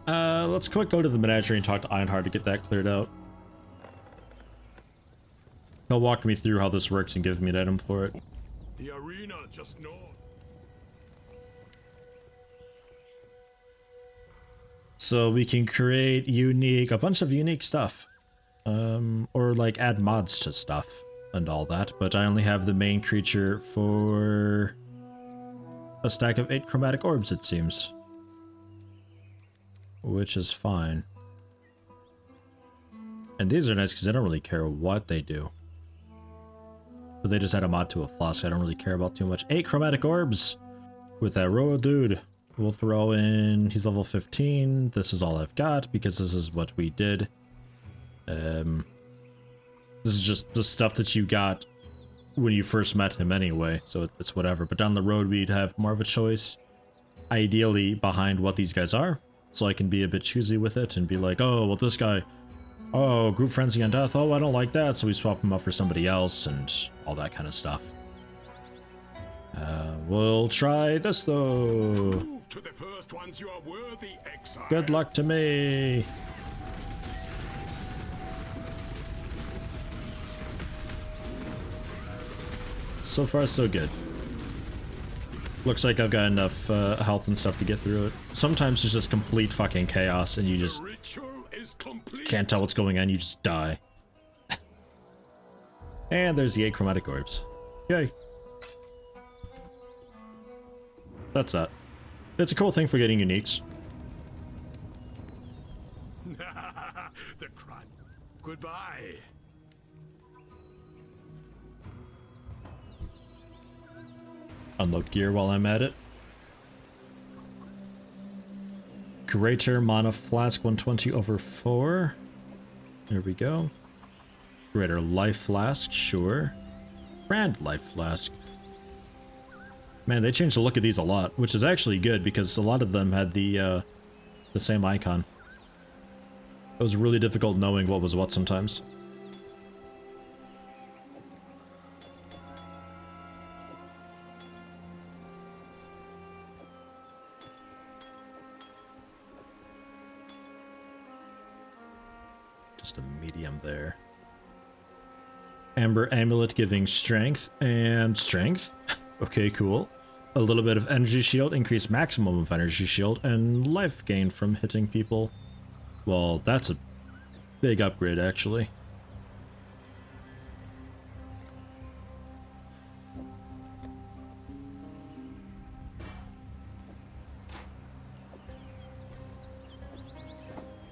Let's quick go to the Menagerie and talk to Ironheart to get that cleared out. He'll walk me through how this works and give me an item for it. The arena just north. So we can create a bunch of unique stuff. Or like add mods to stuff and all that, but I only have the main creature for a stack of 8 chromatic orbs, it seems. Which is fine. And these are nice because I don't really care what they do. But they just add a mod to a flask I don't really care about too much. 8 chromatic orbs with that royal dude. We'll throw in, he's level 15. This is all I've got because this is what we did. This is just the stuff that you got when you first met him anyway, so it's whatever. But down the road, we'd have more of a choice, ideally, behind what these guys are. So I can be a bit choosy with it and be like, oh, well, this guy, oh, group frenzy on death, oh, I don't like that. So we swap him up for somebody else and all that kind of stuff. We'll try this, though. To the first ones you are worthy, Exile. Good luck to me. So far, so good. Looks like I've got enough health and stuff to get through it. Sometimes it's just complete fucking chaos and you just can't tell what's going on, you just die. And there's the 8 chromatic orbs. Yay. That's that. It's a cool thing for getting uniques. The crime. Goodbye. Unload gear while I'm at it. Greater mana flask 120 over 4. There we go. Greater life flask, sure. Grand life flask. Man, they changed the look of these a lot, which is actually good because a lot of them had the same icon. It was really difficult knowing what was what sometimes. Just a medium there. Amber amulet giving strength and strength. Okay, cool. A little bit of energy shield, increase maximum of energy shield, and life gain from hitting people. Well, that's a big upgrade, actually.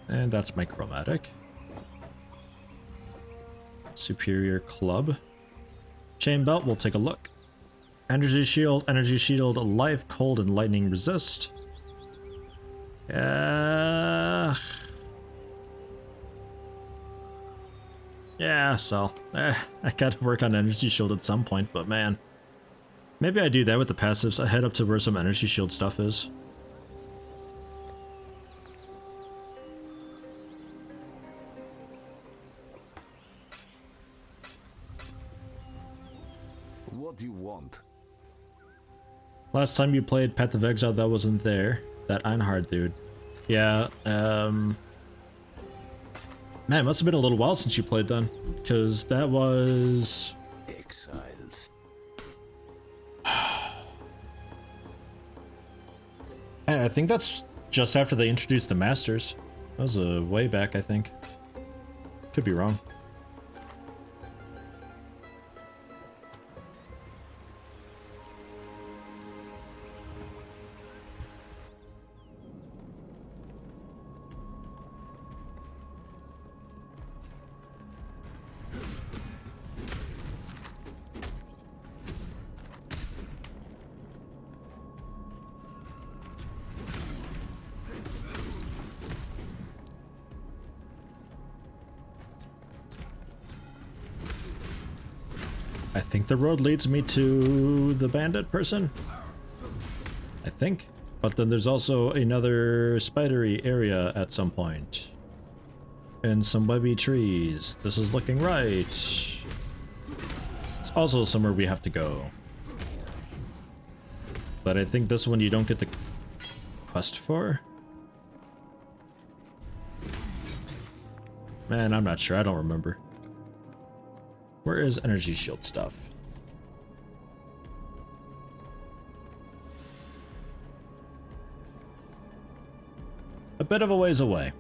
And that's my chromatic. Superior club. Chain belt, we'll take a look. Energy shield, life, cold, and lightning resist. Yeah, so I gotta work on energy shield at some point, but man. Maybe I do that with the passives. I head up to where some energy shield stuff is. What do you want? Last time you played Path of Exile, that wasn't there. That Einhard dude. Yeah, man, it must have been a little while since you played then. Because that was... Exiles. I think that's just after they introduced the Masters. That was a way back, I think. Could be wrong. I think the road leads me to the bandit person. I think. But then there's also another spidery area at some point. And some webby trees. This is looking right. It's also somewhere we have to go. But I think this one you don't get the quest for. Man, I'm not sure. I don't remember. Where is energy shield stuff? A bit of a ways away.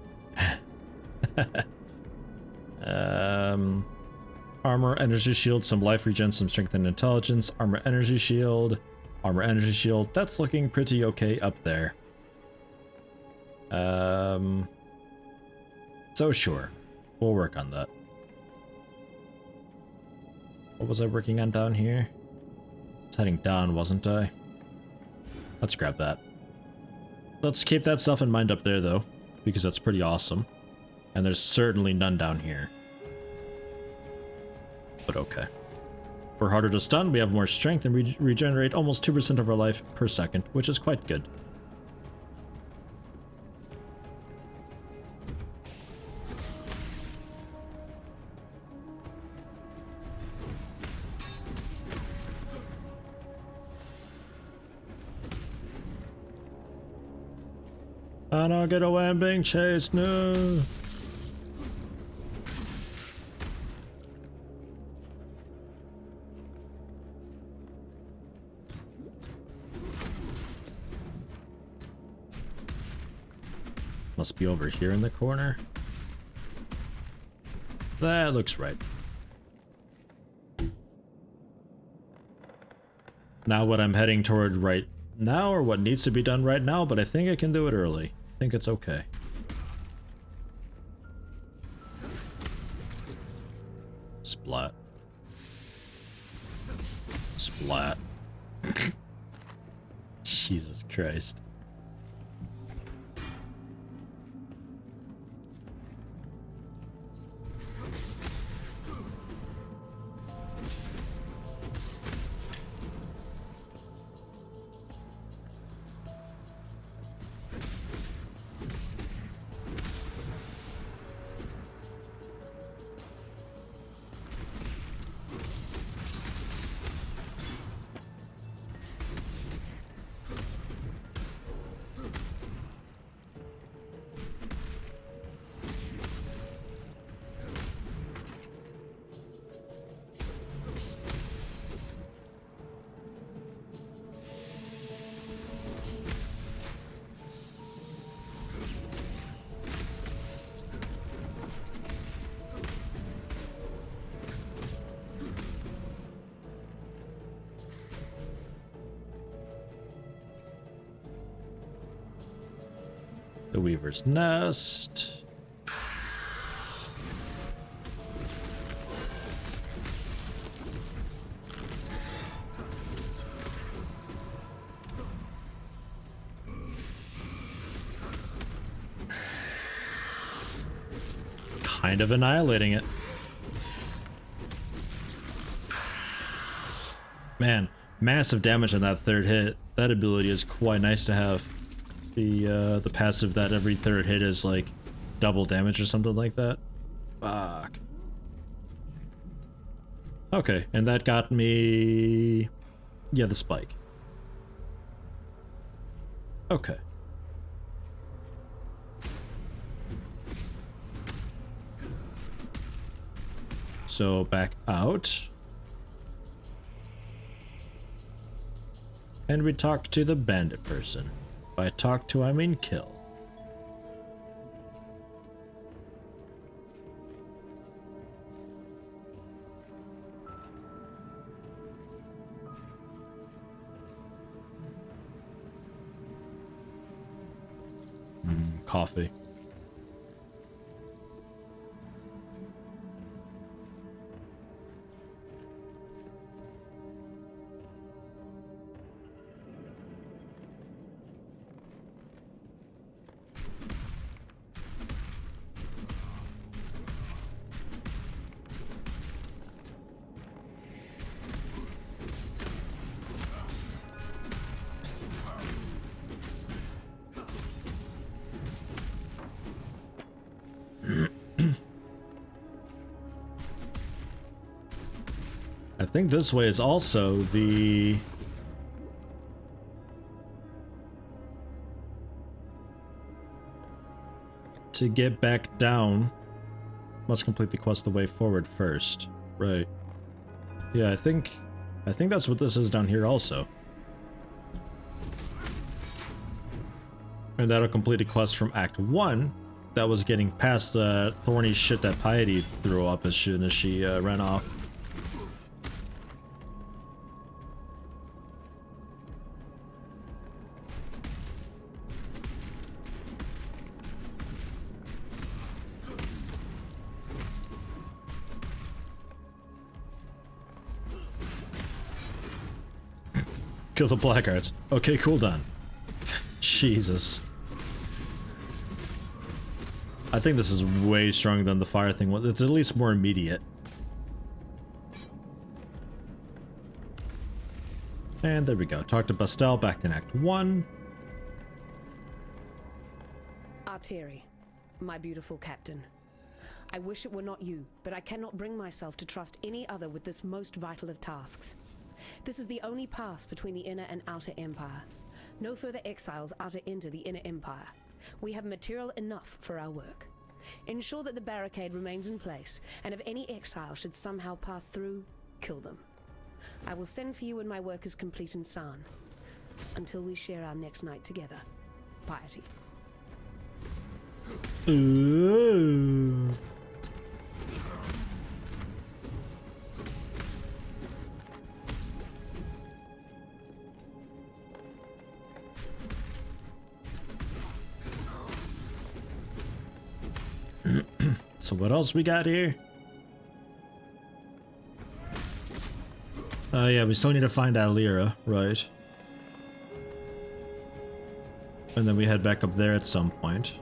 Armor, energy shield, some life regen, some strength and intelligence. Armor, energy shield. Armor, energy shield. That's looking pretty okay up there. So sure. We'll work on that. What was I working on down here? I was heading down, wasn't I? Let's grab that. Let's keep that stuff in mind up there, though, because that's pretty awesome. And there's certainly none down here. But okay. We're harder to stun, we have more strength, and regenerate almost 2% of our life per second, which is quite good. I don't get away, I'm being chased, no! Must be over here in the corner. That looks right. Now what I'm heading toward right now, or what needs to be done right now, but I think I can do it early. I think it's okay. Splat. Splat. Jesus Christ. The Weaver's Nest. Kind of annihilating it. Man, massive damage on that third hit. That ability is quite nice to have. The passive that every third hit is like double damage or something like that. Fuck. Okay, and that got me... yeah, the spike. Okay. So back out. And we talk to the bandit person. By talk to, I mean kill. Coffee. I think this way is also the... to get back down Must complete the quest the way forward first. Right. Yeah, I think that's what this is down here also. And that'll complete a quest from Act 1 that was getting past the thorny shit that Piety threw up as soon as she ran off. Kill the blackguards. Okay, cool, done. Jesus. I think this is way stronger than the fire thing was. It's at least more immediate. And there we go. Talk to Bastel back in Act 1. Arteri, my beautiful captain. I wish it were not you, but I cannot bring myself to trust any other with this most vital of tasks. This is the only pass between the inner and outer empire. No further exiles are to enter the inner empire. We have material enough for our work. Ensure that the barricade remains in place, and if any exile should somehow pass through, kill them. I will send for you when my work is complete in San. Until we share our next night together. Piety. Ooh. So what else we got here? Oh yeah, we still need to find Alira, right? And then we head back up there at some point.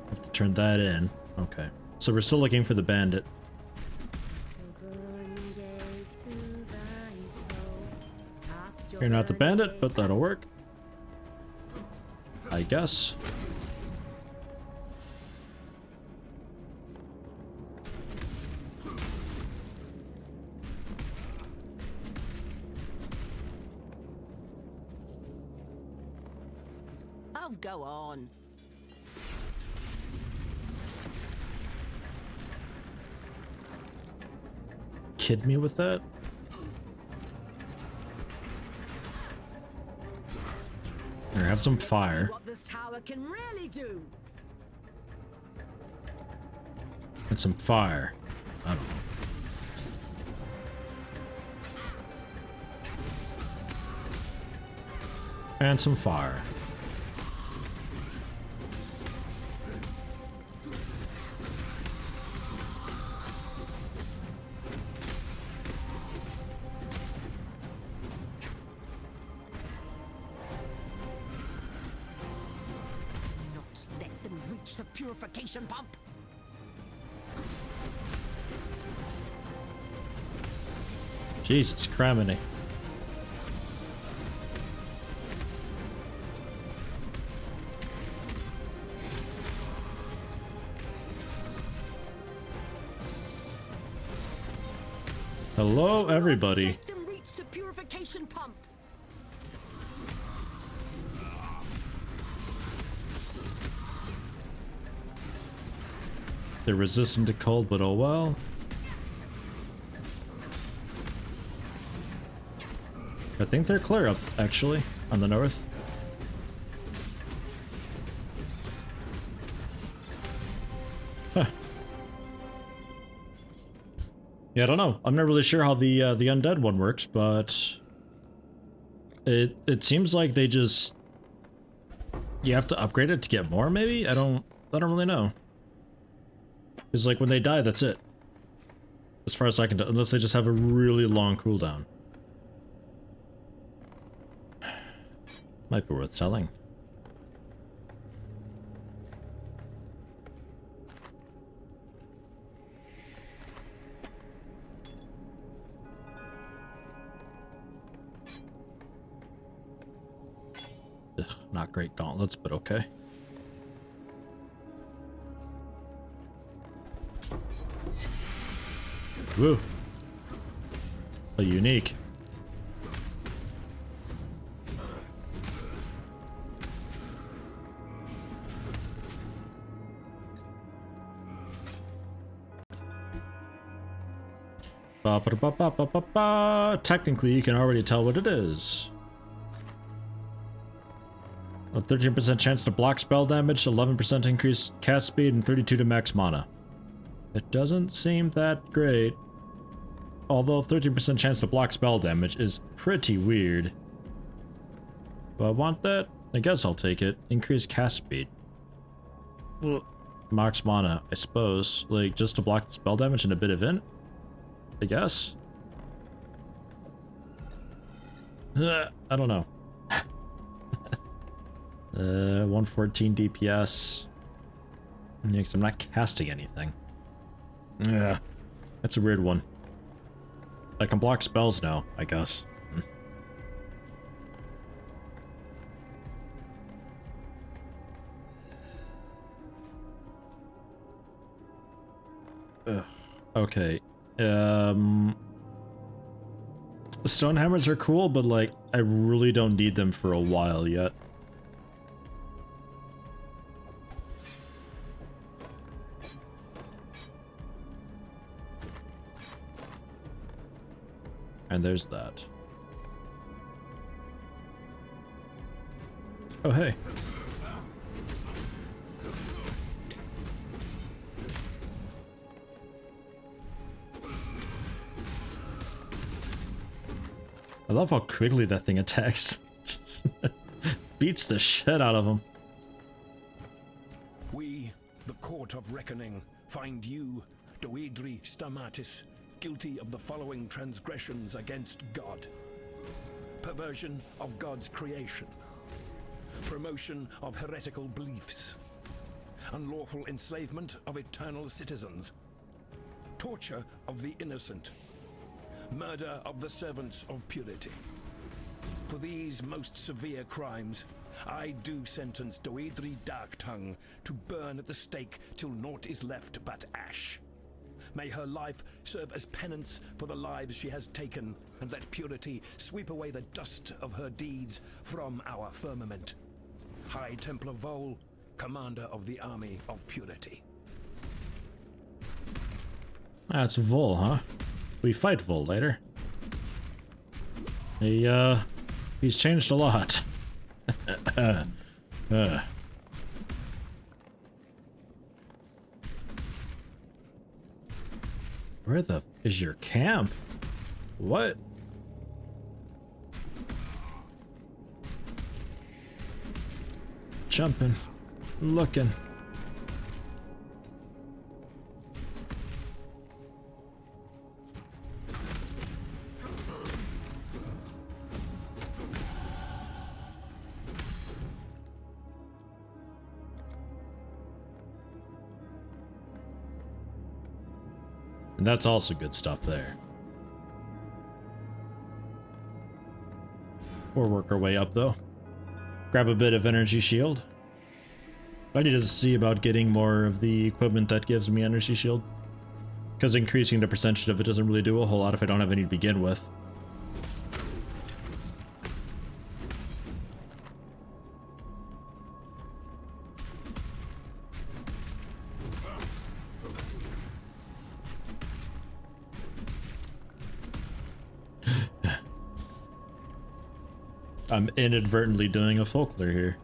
Have to turn that in. Okay. So we're still looking for the bandit. You're not the bandit, but that'll work. I guess. Oh, go on. Kid me with that? Here, have some fire. What this tower can really do. And some fire. I don't know. And some fire. Let them reach the purification pump. Jesus criminy. Hello, everybody. Let them reach the purification pump. They're resistant to cold, but oh well. I think they're clear up, actually, on the north. Huh. Yeah, I don't know. I'm not really sure how the undead one works, but it seems like they just you have to upgrade it to get more. Maybe I don't really know. It's like when they die, that's it. As far as I can tell, unless they just have a really long cooldown. Might be worth selling. Ugh, not great gauntlets, but okay. Woo. A unique. Ba -ba -ba -ba -ba -ba -ba. Technically, you can already tell what it is. A 13% chance to block spell damage, 11% increased cast speed, and 32 to max mana. It doesn't seem that great. Although 13% chance to block spell damage is pretty weird. Do I want that? I guess I'll take it. Increased cast speed. Well, max mana, I suppose. Like, just to block the spell damage and a bit of int? I guess? I don't know. 114 DPS. Yeah, 'cause I'm not casting anything. Yeah, that's a weird one. I can block spells now, I guess. Ugh. Okay. Stone hammers are cool, but like, I really don't need them for a while yet. And there's that. Oh, hey. I love how quickly that thing attacks. Just beats the shit out of him. We, the Court of Reckoning, find you, Doedri Stamatis, guilty of the following transgressions against God. Perversion of God's creation. Promotion of heretical beliefs. Unlawful enslavement of eternal citizens. Torture of the innocent. Murder of the servants of purity. For these most severe crimes, I do sentence Doedri Darktongue to burn at the stake till naught is left but ash. May her life serve as penance for the lives she has taken, and let purity sweep away the dust of her deeds from our firmament. High Templar Vol, Commander of the Army of Purity. That's Vol, huh? We fight Vol later. He's changed a lot. Where the is your camp? What? Jumping, looking. And that's also good stuff there. We'll work our way up though. Grab a bit of energy shield. I need to see about getting more of the equipment that gives me energy shield. Because increasing the percentage of it doesn't really do a whole lot if I don't have any to begin with. I'm inadvertently doing a folklore here.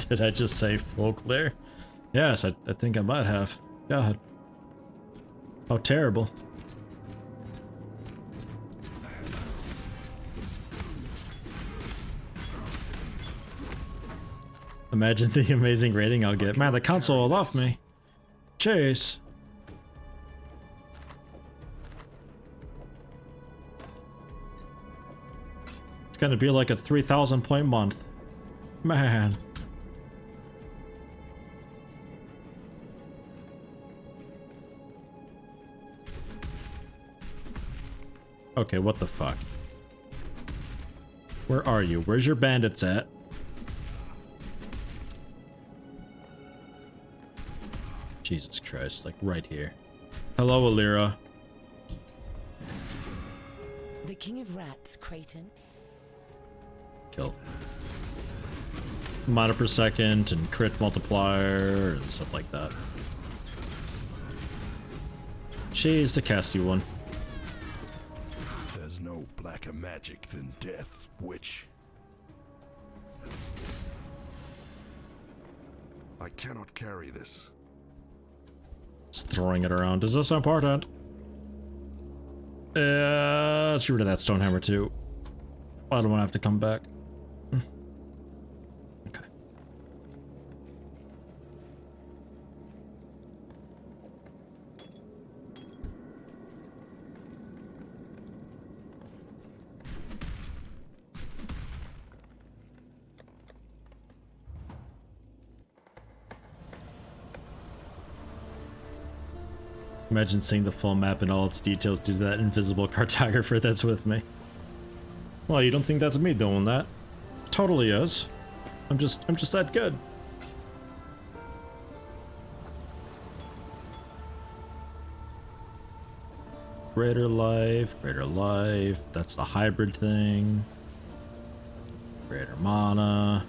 Did I just say folklore? Yes, I think I might have. God. How terrible. Imagine the amazing rating I'll get. Man, the console will love me. Chase. It's gonna be like a 3,000 point month. Man. Okay, what the fuck? Where are you? Where's your bandits at? Jesus Christ, like right here. Hello, Alira. The King of Rats, Creighton. Kill. Mana per second and crit multiplier and stuff like that. She's the casty one. There's no blacker magic than death, witch. I cannot carry this. Just throwing it around. Is this important? Let's get rid of that stone hammer too. I don't want to have to come back. Okay. Imagine seeing the full map and all its details due to that invisible cartographer that's with me. Well, you don't think that's me doing that? Totally is. I'm just that good. Greater life, that's the hybrid thing. Greater mana.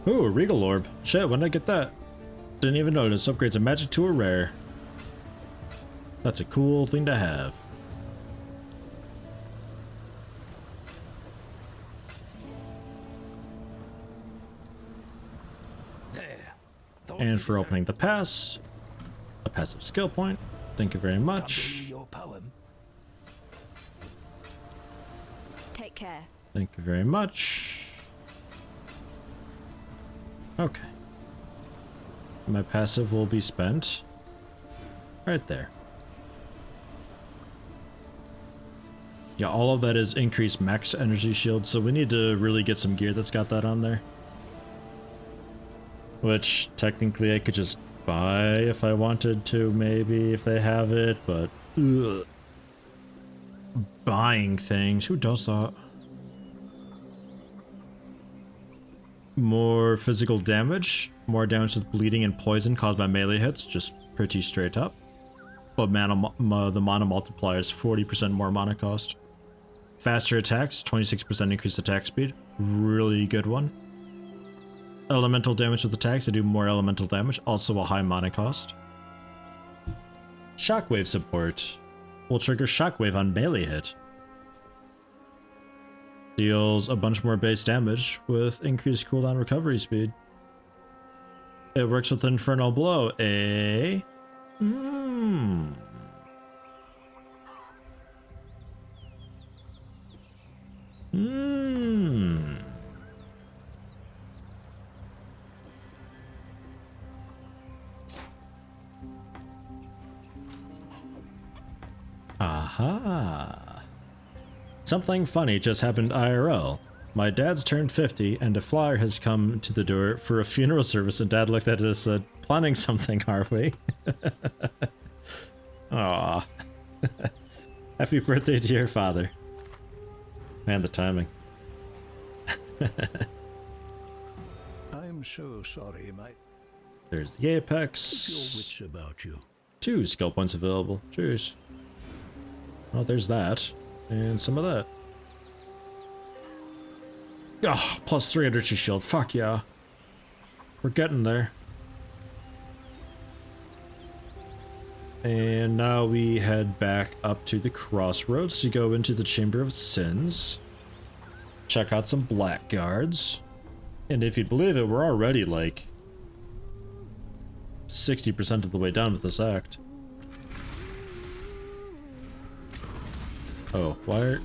Ooh, a Regal Orb. Shit, when did I get that? Didn't even notice. Upgrades a magic to a rare. That's a cool thing to have. There. And for opening the pass, a passive skill point. Thank you very much. Your poem. Take care. Thank you very much. Okay. My passive will be spent right there. Yeah, all of that is increased max energy shield, so we need to really get some gear that's got that on there. Which, technically, I could just buy if I wanted to, maybe, if they have it, but... Ugh. Buying things, who does that? More physical damage, more damage with bleeding and poison caused by melee hits, just pretty straight up. But the mana multiplier is 40% more mana cost. Faster attacks, 26% increased attack speed, really good one. Elemental damage with attacks to do more elemental damage, also a high mana cost. Shockwave support will trigger shockwave on melee hit. Deals a bunch more base damage with increased cooldown recovery speed. It works with Infernal Blow, eh? Aha. Something funny just happened IRL. My dad's turned 50 and a flyer has come to the door for a funeral service, and Dad looked at it and said, "Planning something, are we?" Aw. Happy birthday to your father. Man, the timing. I'm so sorry, mate. There's the Apex. Your wits about you. 2 skill points available. Cheers. Oh, there's that. And some of that. Oh, plus 3 energy shield. Fuck yeah. We're getting there. And now we head back up to the crossroads to go into the Chamber of Sins. Check out some blackguards. And if you believe it, we're already like 60% of the way done with this act. Oh, why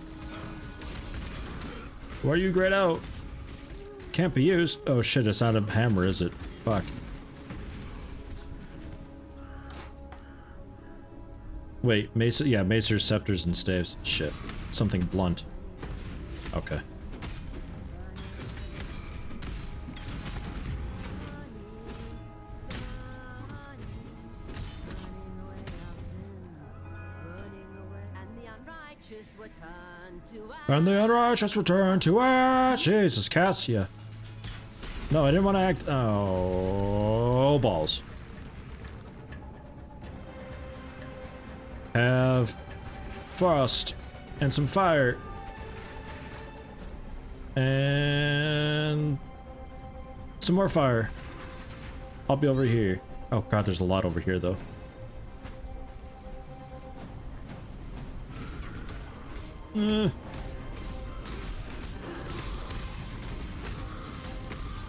are you grayed out? Can't be used. Oh shit, it's not a hammer, is it? Fuck. Wait, mace, yeah, macers, scepters, and staves. Shit. Something blunt. Okay. And the unrighteous return to it. Jesus, Cassia. No, I didn't want to act. Oh, balls. Have frost and some fire. And some more fire. I'll be over here. Oh god, there's a lot over here though.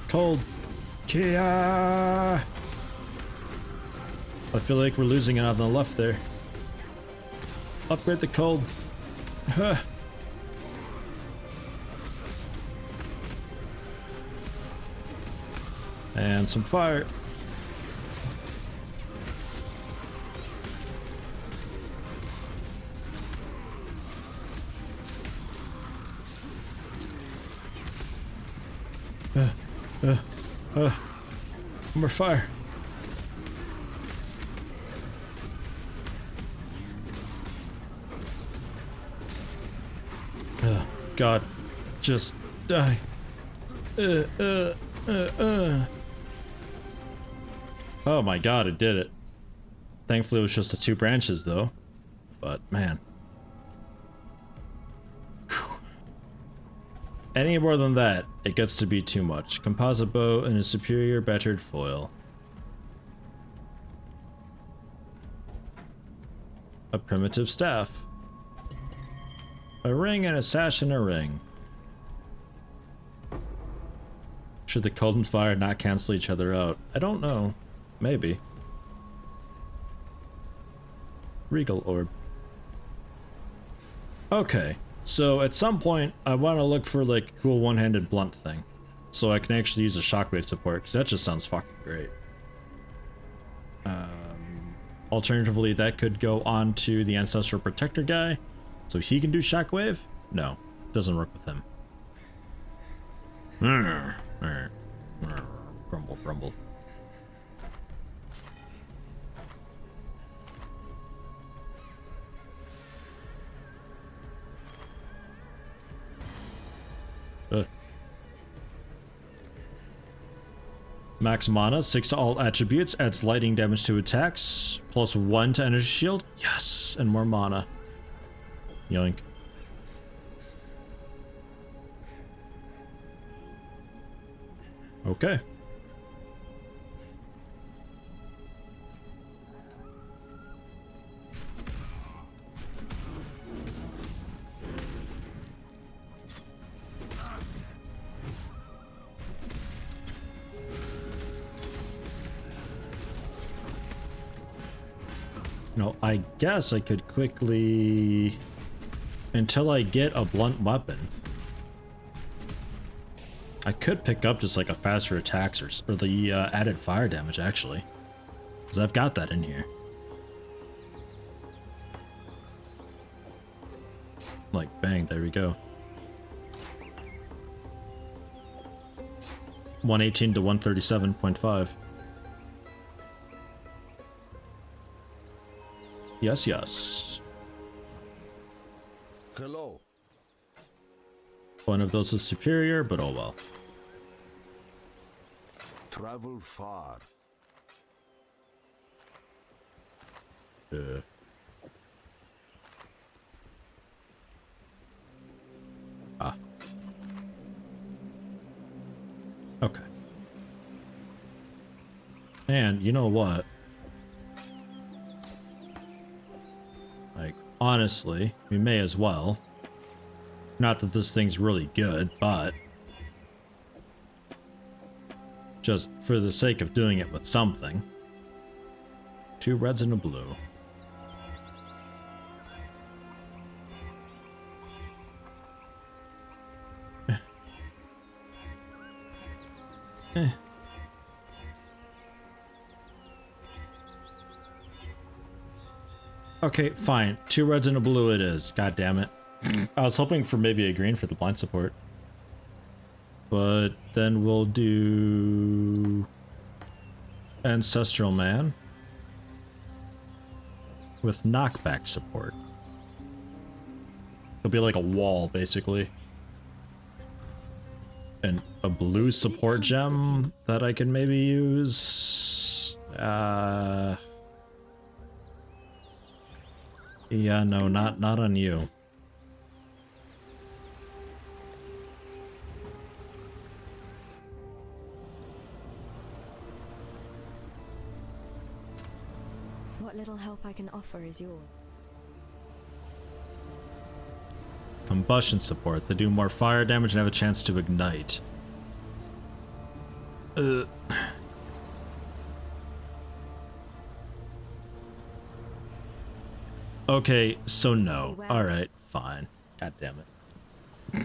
Cold. Kia. I feel like we're losing it on the left there. Upgrade the cold. Huh. And some fire. More fire. God, just die. Oh my god, it did it. Thankfully it was just the 2 branches though. But man. Whew. Any more than that, it gets to be too much. Composite bow and a superior battered foil. A primitive staff. A ring and a sash and a ring. Should the cold and fire not cancel each other out? I don't know. Maybe. Regal orb. Okay, so at some point I want to look for like a cool one-handed blunt thing. So I can actually use a shockwave support, because that just sounds fucking great. Alternatively, that could go on to the Ancestral Protector guy, so he can do shockwave? No, doesn't work with him. Grumble, grumble. Max mana, 6 to all attributes, adds lightning damage to attacks, plus 1 to energy shield. Yes, and more mana. Yoink. Okay. No, I guess I could quickly, until I get a blunt weapon, I could pick up just like a faster attacks or the added fire damage actually, because I've got that in here. Like bang, there we go. 118 to 137.5. Yes, yes. Hello. One of those is superior, but oh well. Travel far. Okay. And you know what? Like, honestly, we may as well. Not that this thing's really good, but just for the sake of doing it with something. 2 reds and a blue. Okay, fine. 2 reds and a blue it is. God damn it. I was hoping for maybe a green for the blind support. But then we'll do Ancestral Man with knockback support. It'll be like a wall, basically. And a blue support gem that I can maybe use. Yeah, no, not on you. What little help I can offer is yours. Combustion support. They do more fire damage and have a chance to ignite. Okay, so no. Alright, fine. God damn it.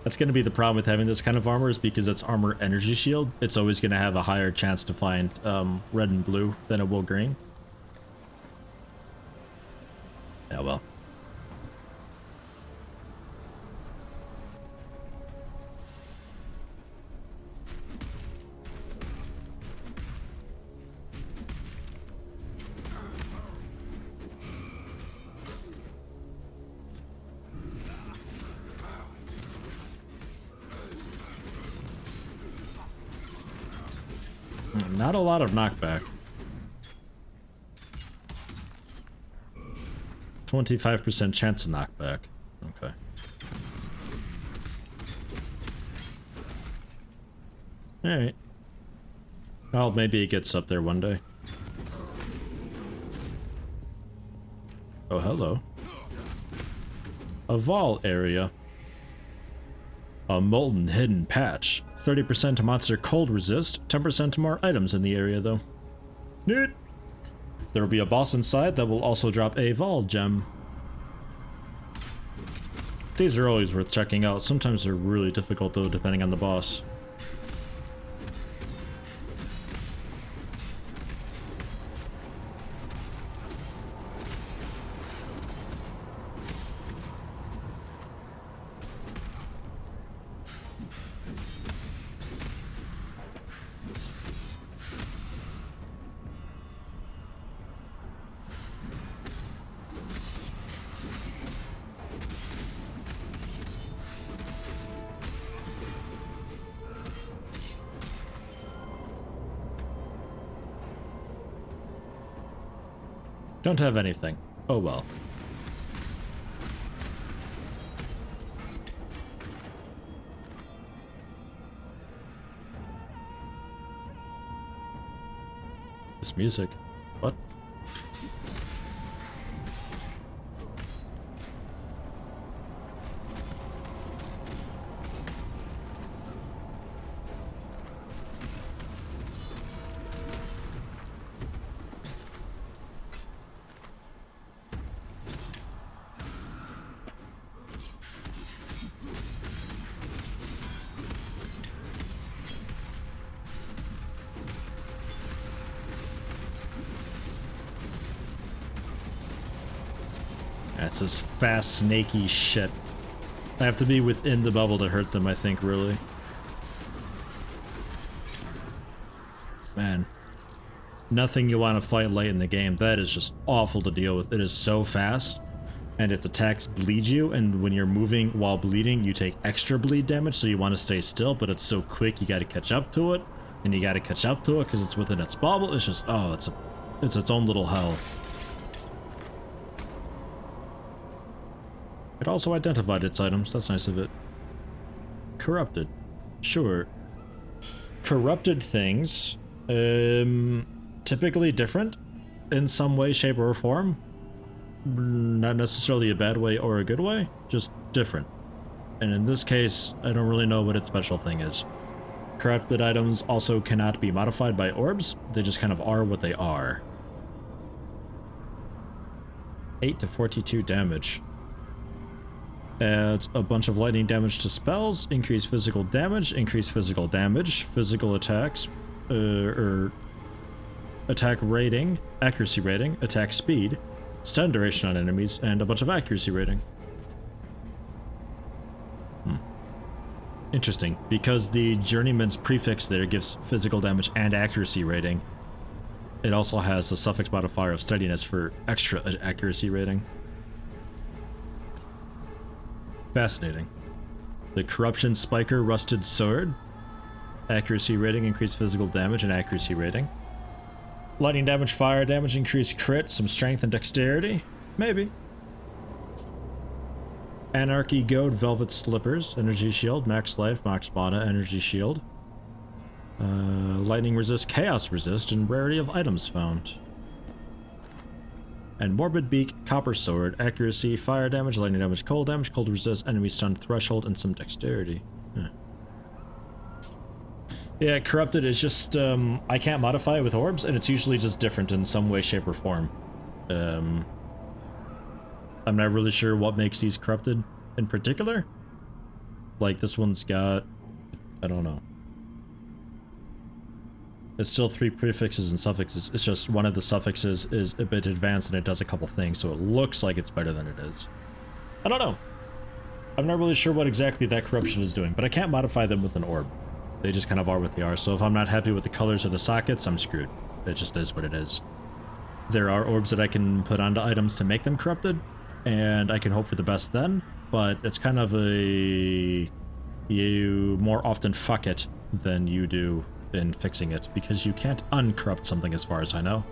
That's going to be the problem with having this kind of armor, is because it's armor energy shield. It's always going to have a higher chance to find red and blue than it will green. Yeah, well. Not a lot of knockback. 25% chance of knockback. Okay. Alright. Well, maybe it gets up there one day. Oh, hello. A Vol area. A molten hidden patch. 30% to monster cold resist, 10% to more items in the area though. Neat! There will be a boss inside that will also drop a Vol gem. These are always worth checking out. Sometimes they're really difficult though, depending on the boss. Don't have anything. Oh well. This music. What? That's this fast, snaky shit. I have to be within the bubble to hurt them, I think, really. Man. Nothing you want to fight late in the game. That is just awful to deal with. It is so fast, and its attacks bleed you, and when you're moving while bleeding, you take extra bleed damage, so you want to stay still, but it's so quick, you got to catch up to it, and you got to catch up to it because it's within its bubble. It's just, oh, it's its own little hell. It also identified its items. That's nice of it. Corrupted. Sure. Corrupted things, typically different in some way, shape, or form. Not necessarily a bad way or a good way, just different. And in this case, I don't really know what its special thing is. Corrupted items also cannot be modified by orbs. They just kind of are what they are. 8 to 42 damage. Adds a bunch of lightning damage to spells, increase physical damage, physical attacks, or attack rating, accuracy rating, attack speed, stun duration on enemies, and a bunch of accuracy rating. Interesting, because the Journeyman's prefix there gives physical damage and accuracy rating. It also has the suffix modifier of steadiness for extra accuracy rating. Fascinating. The Corruption Spiker Rusted Sword. Accuracy rating, increased physical damage and accuracy rating. Lightning damage, fire damage, increased crit, some strength and dexterity. Maybe. Anarchy Goad, Velvet Slippers, Energy Shield, Max Life, Max Mana, Energy Shield. Lightning Resist, Chaos Resist, and Rarity of Items Found. And Morbid Beak, Copper Sword, Accuracy, Fire damage, Lightning damage, Cold resist, Enemy Stun Threshold, and some Dexterity. Huh. Yeah, Corrupted is just, I can't modify it with orbs, and it's usually just different in some way, shape, or form. I'm not really sure what makes these Corrupted in particular. Like, this one's got, I don't know. It's still 3 prefixes and suffixes. It's just one of the suffixes is a bit advanced and it does a couple things, so it looks like it's better than it is. I don't know. I'm not really sure what exactly that corruption is doing, but I can't modify them with an orb. They just kind of are what they are, so if I'm not happy with the colors of the sockets, I'm screwed. It just is what it is. There are orbs that I can put onto items to make them corrupted, and I can hope for the best then, but it's kind of a... you more often fuck it than you do in fixing it, because you can't uncorrupt something as far as I know.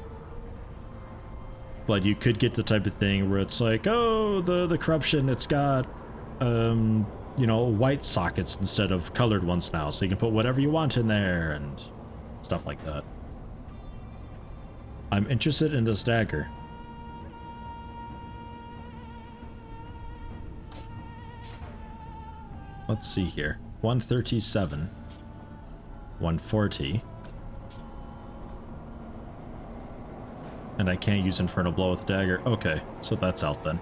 But you could get the type of thing where it's like, oh, the corruption, it's got, you know, white sockets instead of colored ones now, so you can put whatever you want in there and stuff like that. I'm interested in this dagger. Let's see here. 137. 140. And I can't use Infernal Blow with dagger. Okay, so that's out then.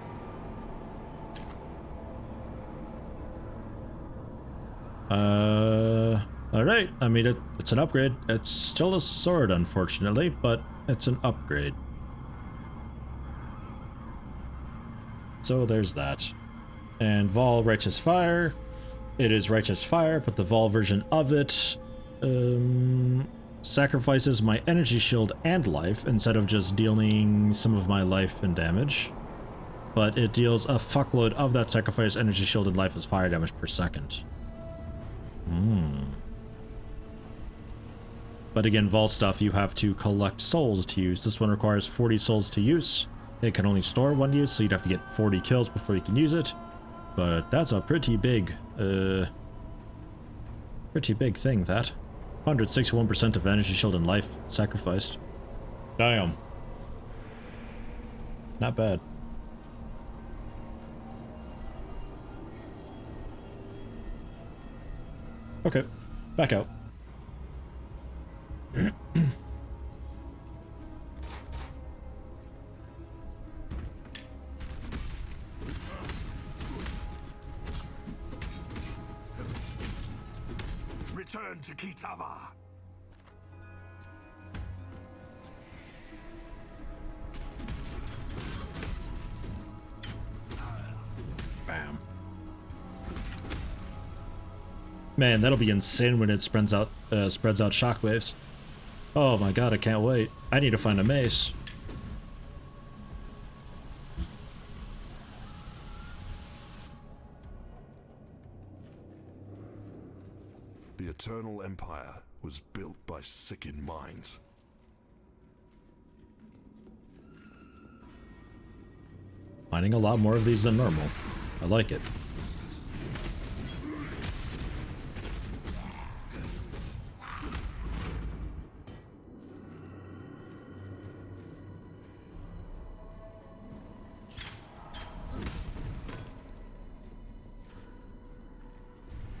Alright. I mean, it's an upgrade. It's still a sword, unfortunately, but it's an upgrade. So there's that. And Vol Righteous Fire. It is Righteous Fire, but the Vol version of it sacrifices my energy shield and life instead of just dealing some of my life and damage. But it deals a fuckload of that sacrifice, energy shield, and life as fire damage per second. But again, Vol stuff, you have to collect souls to use. This one requires 40 souls to use. It can only store 1 use, so you'd have to get 40 kills before you can use it. But that's a pretty big thing, that. 161% of energy shield and life sacrificed. Damn. Not bad. Okay, back out. Return to Kitava. Bam. Man, that'll be insane when it spreads out shockwaves. Oh my god, I can't wait. I need to find a mace. The Eternal Empire was built by sickened minds. Finding a lot more of these than normal. I like it.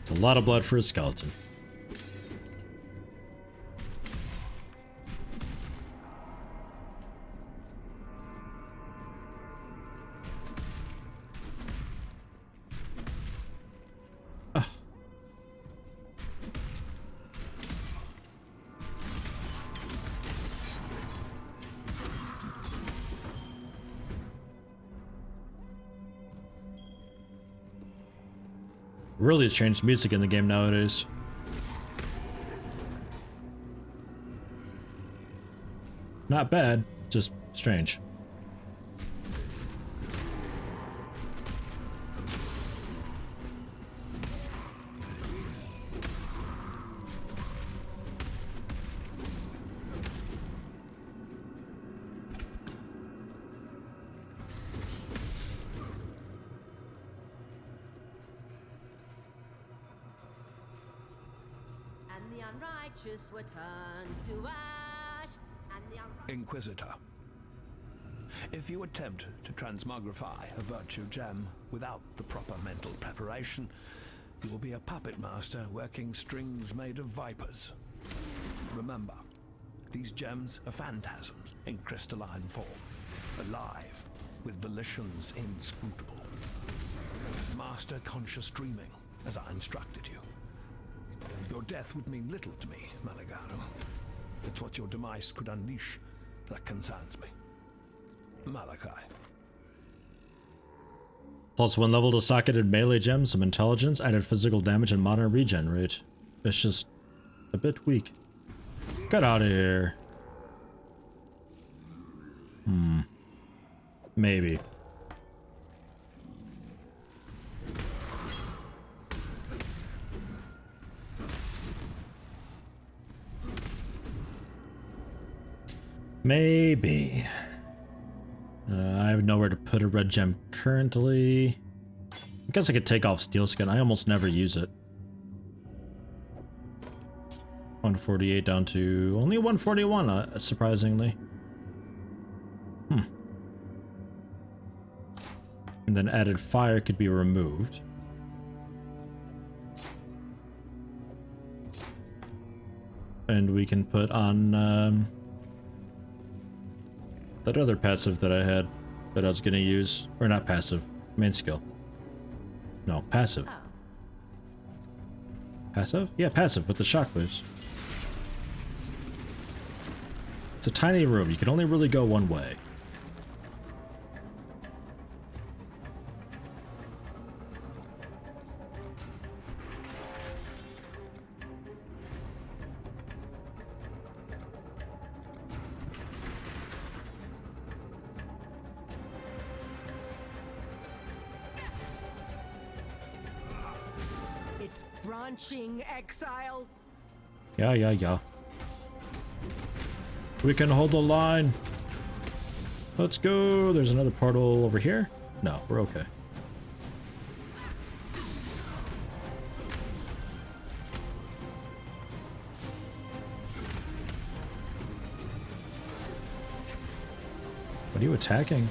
It's a lot of blood for a skeleton. Really has changed music in the game nowadays. Not bad, just strange. unrighteous were turned to ash, and the Inquisitor. If you attempt to transmogrify a virtue gem without the proper mental preparation, you will be a puppet master working strings made of vipers. Remember, these gems are phantasms in crystalline form, alive, with volitions inscrutable. Master conscious dreaming, as I instructed you. Your death would mean little to me, Menagerie. It's what your demise could unleash that concerns me. Malachi. +1 level to socketed melee gems, some intelligence, added physical damage, and modern regen rate. It's just a bit weak. Get out of here. Maybe. Maybe. I have nowhere to put a red gem currently. I guess I could take off steel skin. I almost never use it. 148 down to only 141, surprisingly. And then added fire could be removed. And we can put on that other passive that I had that I was going to use. Or not passive, main skill. No, passive. Passive? Yeah, passive with the shockwaves. It's a tiny room. You can only really go one way. It's branching, Exile. Yeah. We can hold the line. Let's go. There's another portal over here. No, we're okay. What are you attacking?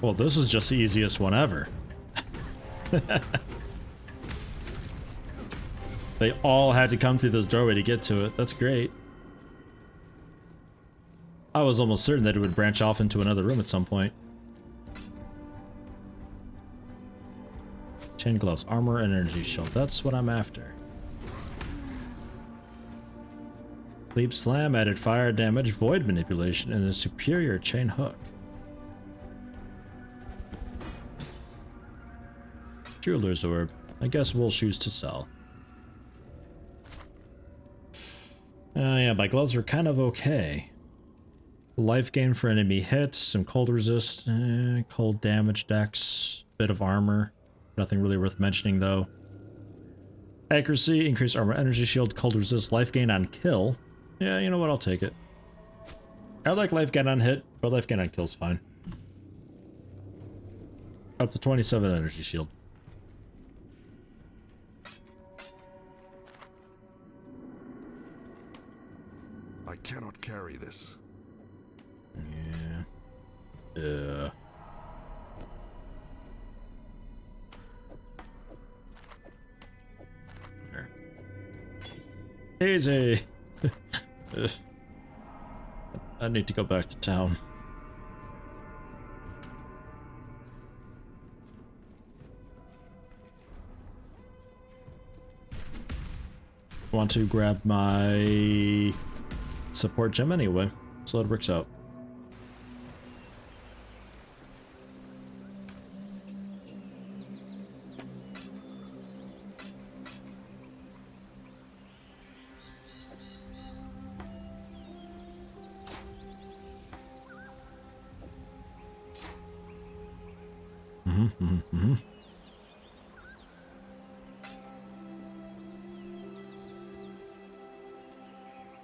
Well, this is just the easiest one ever. They all had to come through this doorway to get to it. That's great. I was almost certain that it would branch off into another room at some point. Chain gloves, armor, energy shield. That's what I'm after. Leap slam added fire damage, void manipulation, and a superior chain hook. Jeweler's orb. I guess we'll choose to sell. Yeah, my gloves were kind of okay. Life gain for enemy hits, some cold resist, cold damage dex, bit of armor. Nothing really worth mentioning though. Accuracy, increased armor, energy shield, cold resist, life gain on kill. Yeah, you know what, I'll take it. I like life gain on hit, but life gain on kill's fine. Up to 27 energy shield. I cannot carry this. Yeah. There. Easy. I need to go back to town. Want to grab my support gem anyway, so it works out.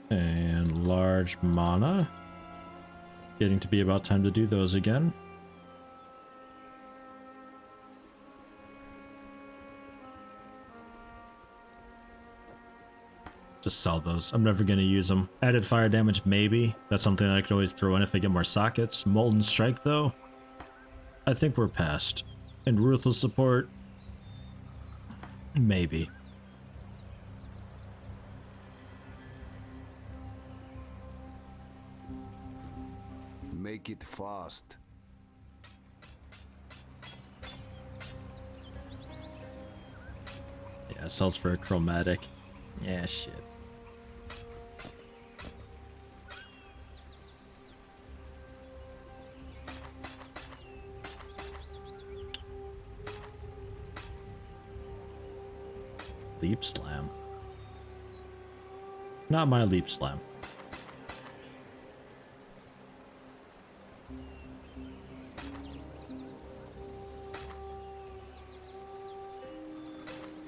And large mana. Getting to be about time to do those again. Just sell those. I'm never going to use them. Added fire damage, maybe. That's something that I could always throw in if I get more sockets. Molten Strike, though, I think we're past. And Ruthless Support, maybe. Make it fast. Yeah, it sells for a chromatic. Yeah, shit. Leap Slam. Not my Leap Slam.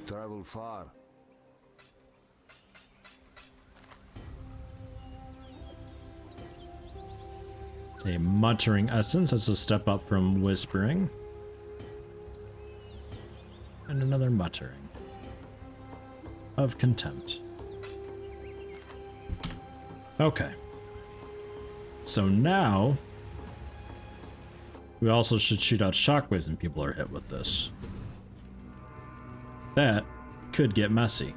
Travel far. A Muttering Essence. That's a step up from Whispering. And another Muttering of Contempt. Okay. So now we also should shoot out shockwaves when people are hit with this. That could get messy.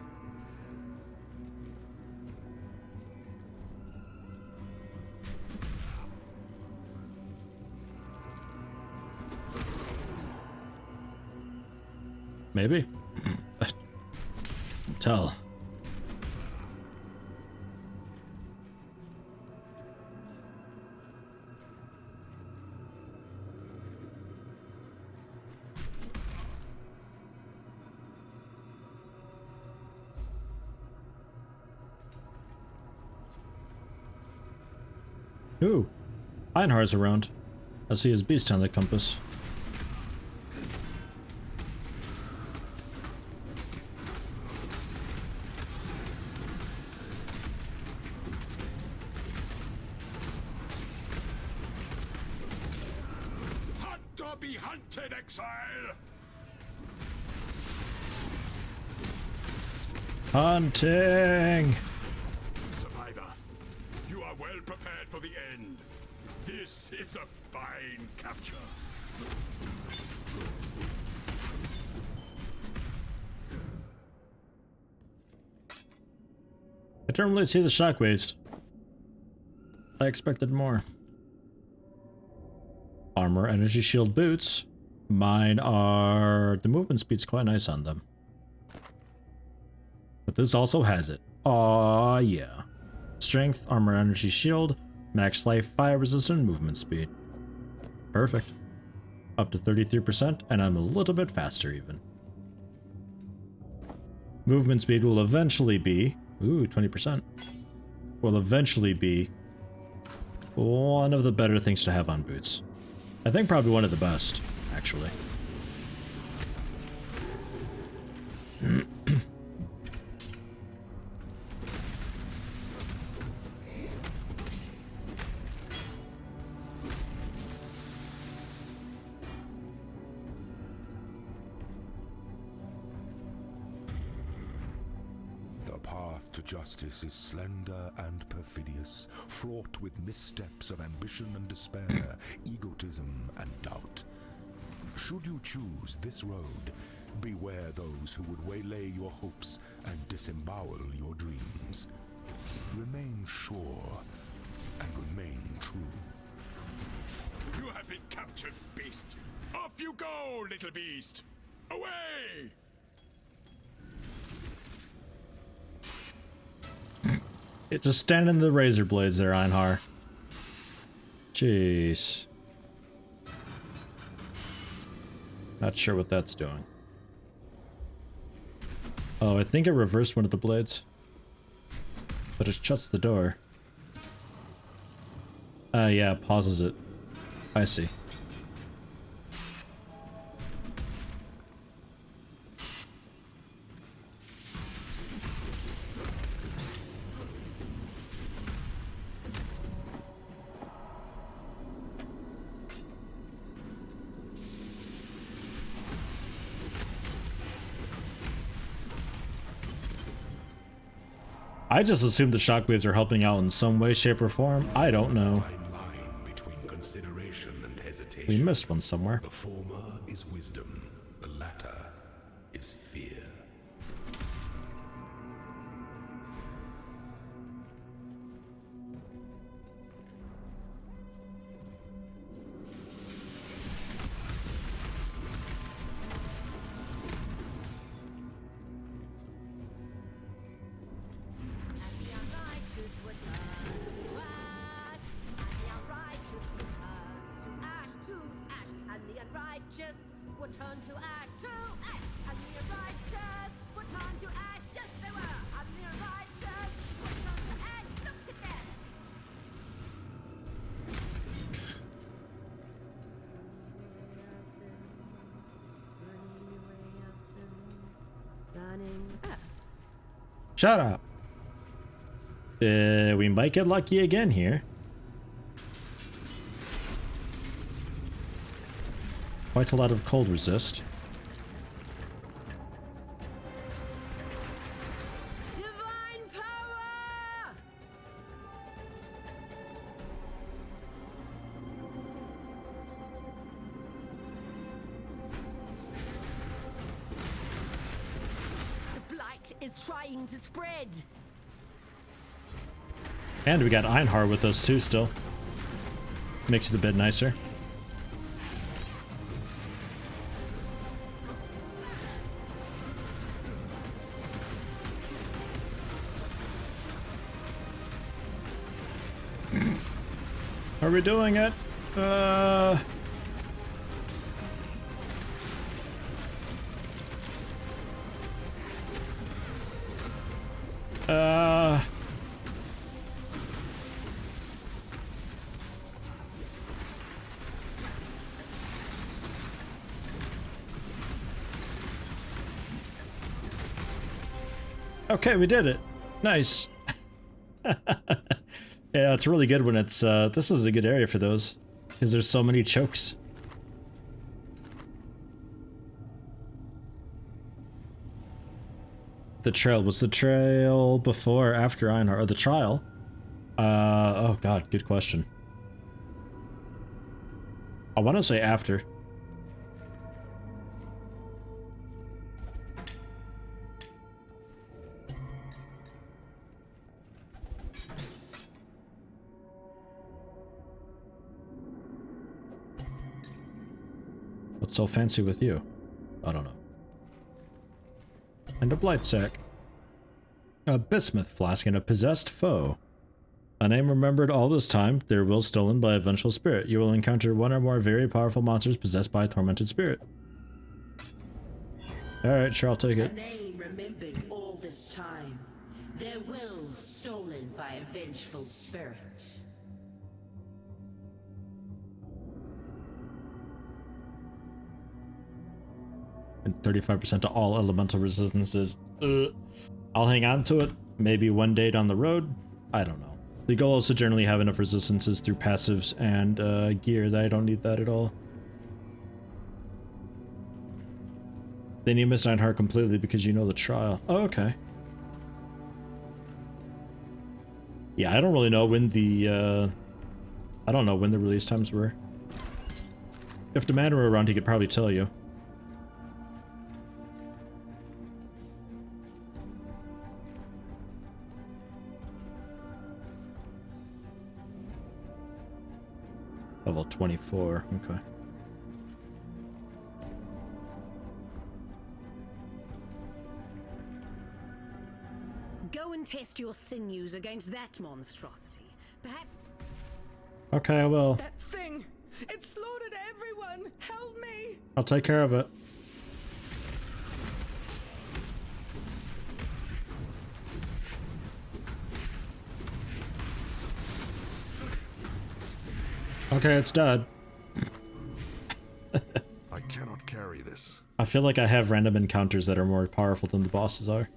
Maybe. Tell. Ooh, Einhar's around. I see his beast on the compass. Hunt or be hunted, Exile! Hunting! Survivor, you are well prepared for the end. This is a fine capture. I don't really see the shockwaves. I expected more. Armor, energy shield, boots. Mine are... the movement speed's quite nice on them. But this also has it. Aw, yeah. Strength, armor, energy shield, max life, fire resistant, movement speed. Perfect. Up to 33%, and I'm a little bit faster even. Movement speed will eventually be... ooh, 20%. Will eventually be one of the better things to have on boots. I think probably one of the best, actually. The path to justice is slender and perfidious, fraught with missteps of ambition and despair, egotism and doubt. Should you choose this road, beware those who would waylay your hopes and disembowel your dreams. Remain sure and remain true. You have been captured, beast. Off you go, little beast. Away! It just stand in the razor blades there, Einhar. Jeez. Not sure what that's doing. Oh, I think it reversed one of the blades. But it shuts the door. Yeah, pauses it. I see. I just assumed the shockwaves are helping out in some way, shape, or form. I don't know. Fine line between consideration and hesitation. We missed one somewhere. The former is wisdom, the latter is fear. Shut up. We might get lucky again here. Quite a lot of cold resist. Divine power! The blight is trying to spread. And we got Einhar with us too still. Makes it a bit nicer. Are we doing it? Okay, we did it. Nice. Yeah, it's really good when it's, this is a good area for those. Because there's so many chokes. The trail, was the trail before or after Einhar? Or the trial? Oh god, good question. I want to say after. What's so fancy with you? I don't know. And a blight sack. A bismuth flask and a possessed foe. A name remembered all this time, their will stolen by a vengeful spirit. You will encounter one or more very powerful monsters possessed by a tormented spirit. Alright, sure, I'll take it. A name remembered all this time, their will stolen by a vengeful spirit. And 35% to all elemental resistances. I'll hang on to it. Maybe one day down the road. I don't know. The goal is to generally have enough resistances through passives and gear that I don't need that at all. Then you miss Einhar completely because you know the trial. Oh, okay. Yeah, I don't really know when the, I don't know when the release times were. If the man were around, he could probably tell you. Level 24, okay. Go and test your sinews against that monstrosity. Perhaps... Okay, I will. That thing! It slaughtered everyone! Help me! I'll take care of it. Okay, it's dead. I cannot carry this. I feel like I have random encounters that are more powerful than the bosses are.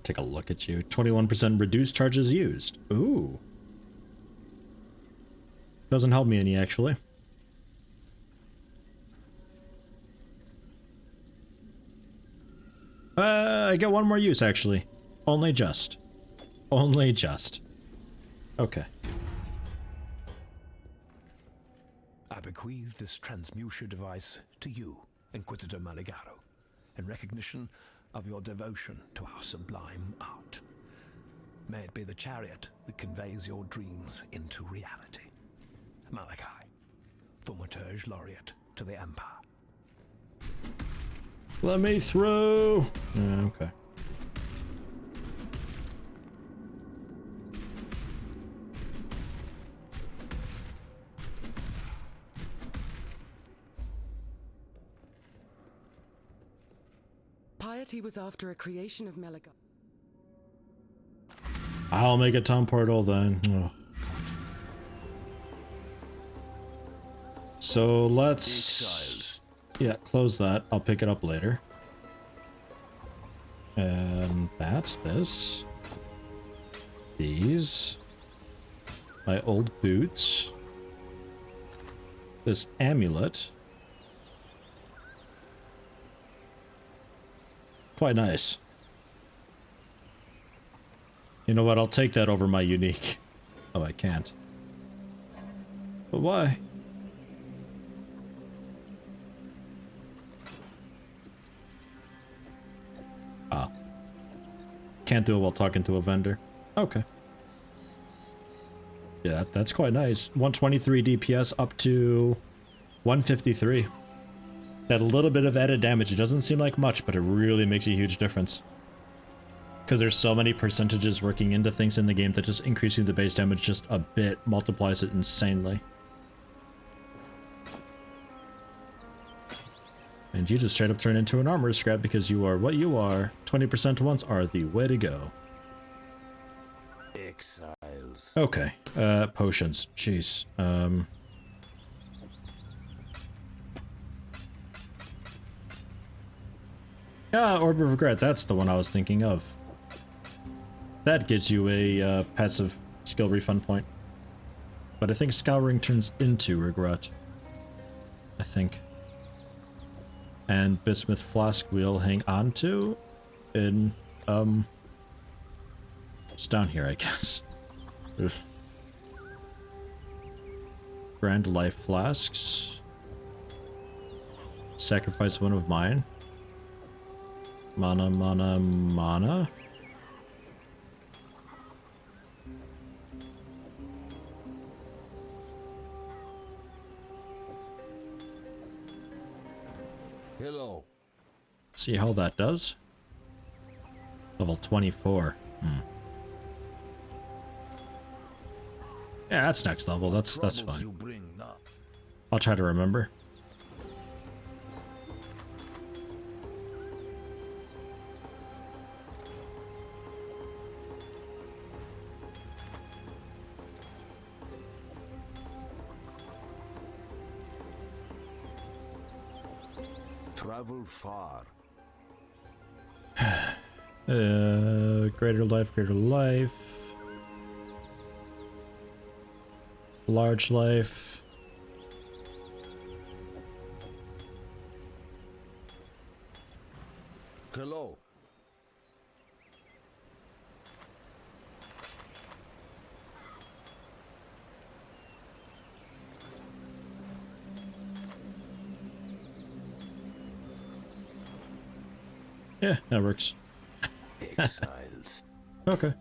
Take a look at you. 21% reduced charges used. Ooh. Doesn't help me any, actually. I get one more use, actually. Only just. Only just. Okay. I bequeath this transmuter device to you, Inquisitor Maligaro, in recognition of your devotion to our sublime art. May it be the chariot that conveys your dreams into reality. Malachi, Thaumaturge Laureate to the Empire. Let me through. Okay. Piety was after a creation of Meligar. I'll make a town portal then. Oh. So let's... Yeah, close that. I'll pick it up later. And that's this. These. My old boots. This amulet. Quite nice. You know what? I'll take that over my unique. Oh, I can't. But why? Ah. Can't do it while talking to a vendor. Okay. Yeah, that's quite nice. 123 DPS up to 153. That little bit of added damage, it doesn't seem like much, but it really makes a huge difference. Because there's so many percentages working into things in the game that just increasing the base damage just a bit multiplies it insanely. And you just straight up turn into an armor scrap because you are what you are. 20% once are the way to go. Exiles. Okay, potions. Jeez. Yeah, Orb of Regret, that's the one I was thinking of. That gives you a passive skill refund point. But I think Scouring turns into Regret. I think. And Bismuth Flask we'll hang on to in, it's down here, I guess. Ugh. Grand Life Flasks. Sacrifice one of mine. Mana, mana, mana. Hello. See how that does? Level 24. Yeah, that's next level. That's fine. I'll try to remember. Travel far. Greater life, greater life. Large life. Hello. Yeah, that works. Exiles. Okay.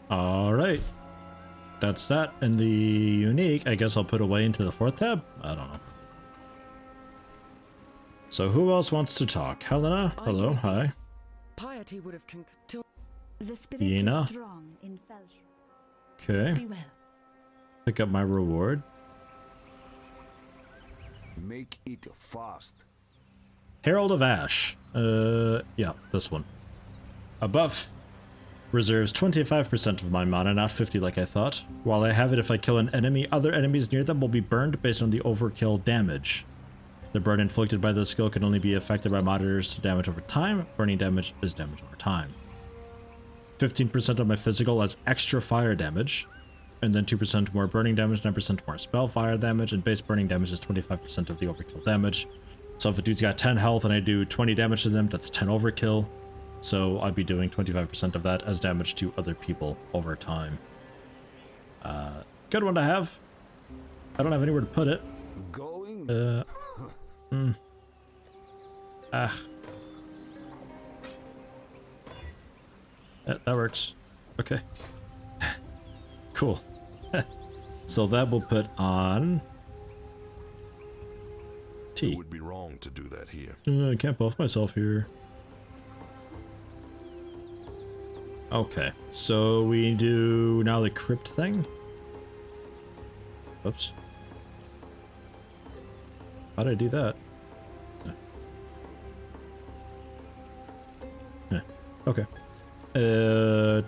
All right. That's that. And the unique, I guess I'll put away into the 4th tab? I don't know. So who else wants to talk? Helena? Hello, hi. Piety would have till the spirit Yena. is strong in Felsh. Okay. Be well. Pick up my reward. Make it fast. Herald of Ash. Yeah, this one. A buff. reserves 25% of my mana, not 50 like I thought. While I have it, if I kill an enemy, other enemies near them will be burned based on the overkill damage. The burn inflicted by this skill can only be affected by moderators to damage over time. Burning damage is damage over time. 15% of my physical as extra fire damage, and then 2% more burning damage, 9% more spell fire damage, and base burning damage is 25% of the overkill damage. So if a dude's got 10 health and I do 20 damage to them, that's 10 overkill. So I'd be doing 25% of that as damage to other people over time. Good one to have. I don't have anywhere to put it. Going? That works. Okay. Cool. So that will put on T. It would be wrong to do that here. I can't buff myself here. Okay, so we do now the crypt thing. Oops. How'd I do that? Okay.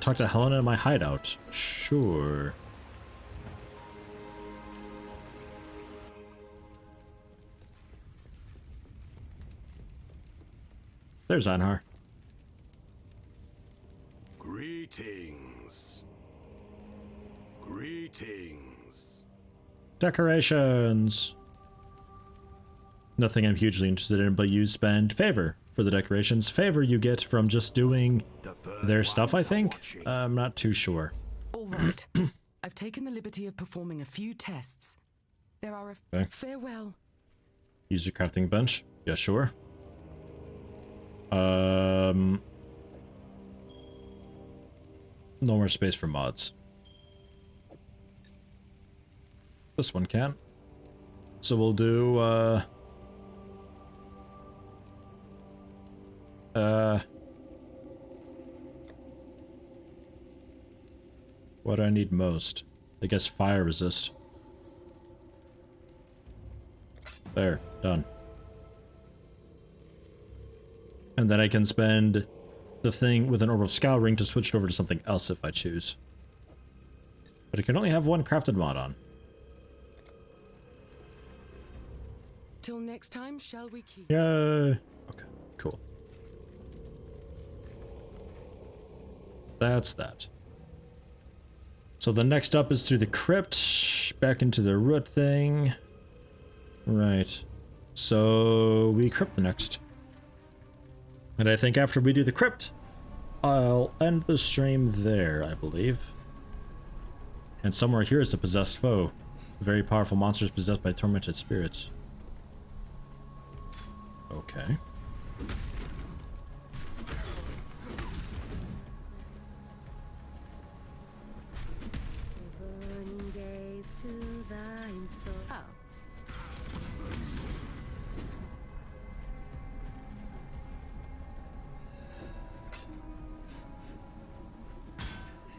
Talk to Helena in my hideout. Sure. There's Einhar. Greetings. Greetings. Decorations. Nothing I'm hugely interested in, but you spend favor for the decorations. Favor you get from just doing their stuff, I think. I'm not too sure. All right. I've taken the liberty of performing a few tests. There are Okay. Farewell. Use your crafting bench. Yeah, sure. No more space for mods. This one can. So we'll do, what do I need most? I guess fire resist. There, done. And then I can spend the thing with an Orb of Scouring to switch it over to something else if I choose. But I can only have one crafted mod on. Till next time, shall we keep? Yay! Okay, cool. That's that. So the next up is through the crypt, back into the root thing. Right. So we crypt next. And I think after we do the crypt, I'll end the stream there, I believe. And somewhere here is a possessed foe. Very powerful monsters possessed by tormented spirits. Okay.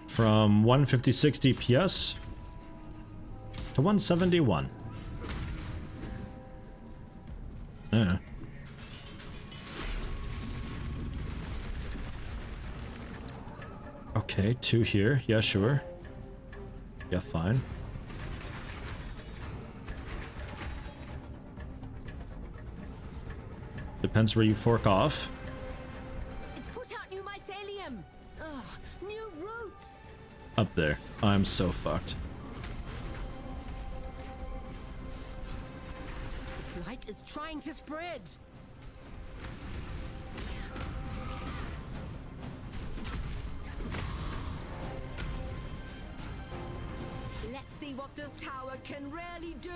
From 156 DPS to 171. Yeah. Okay, 2 here. Yeah, sure. Yeah, fine. Depends where you fork off. It's put out new mycelium. Ugh, new roots. Up there. I'm so fucked. Blight is trying to spread. Let's see what this tower can really do.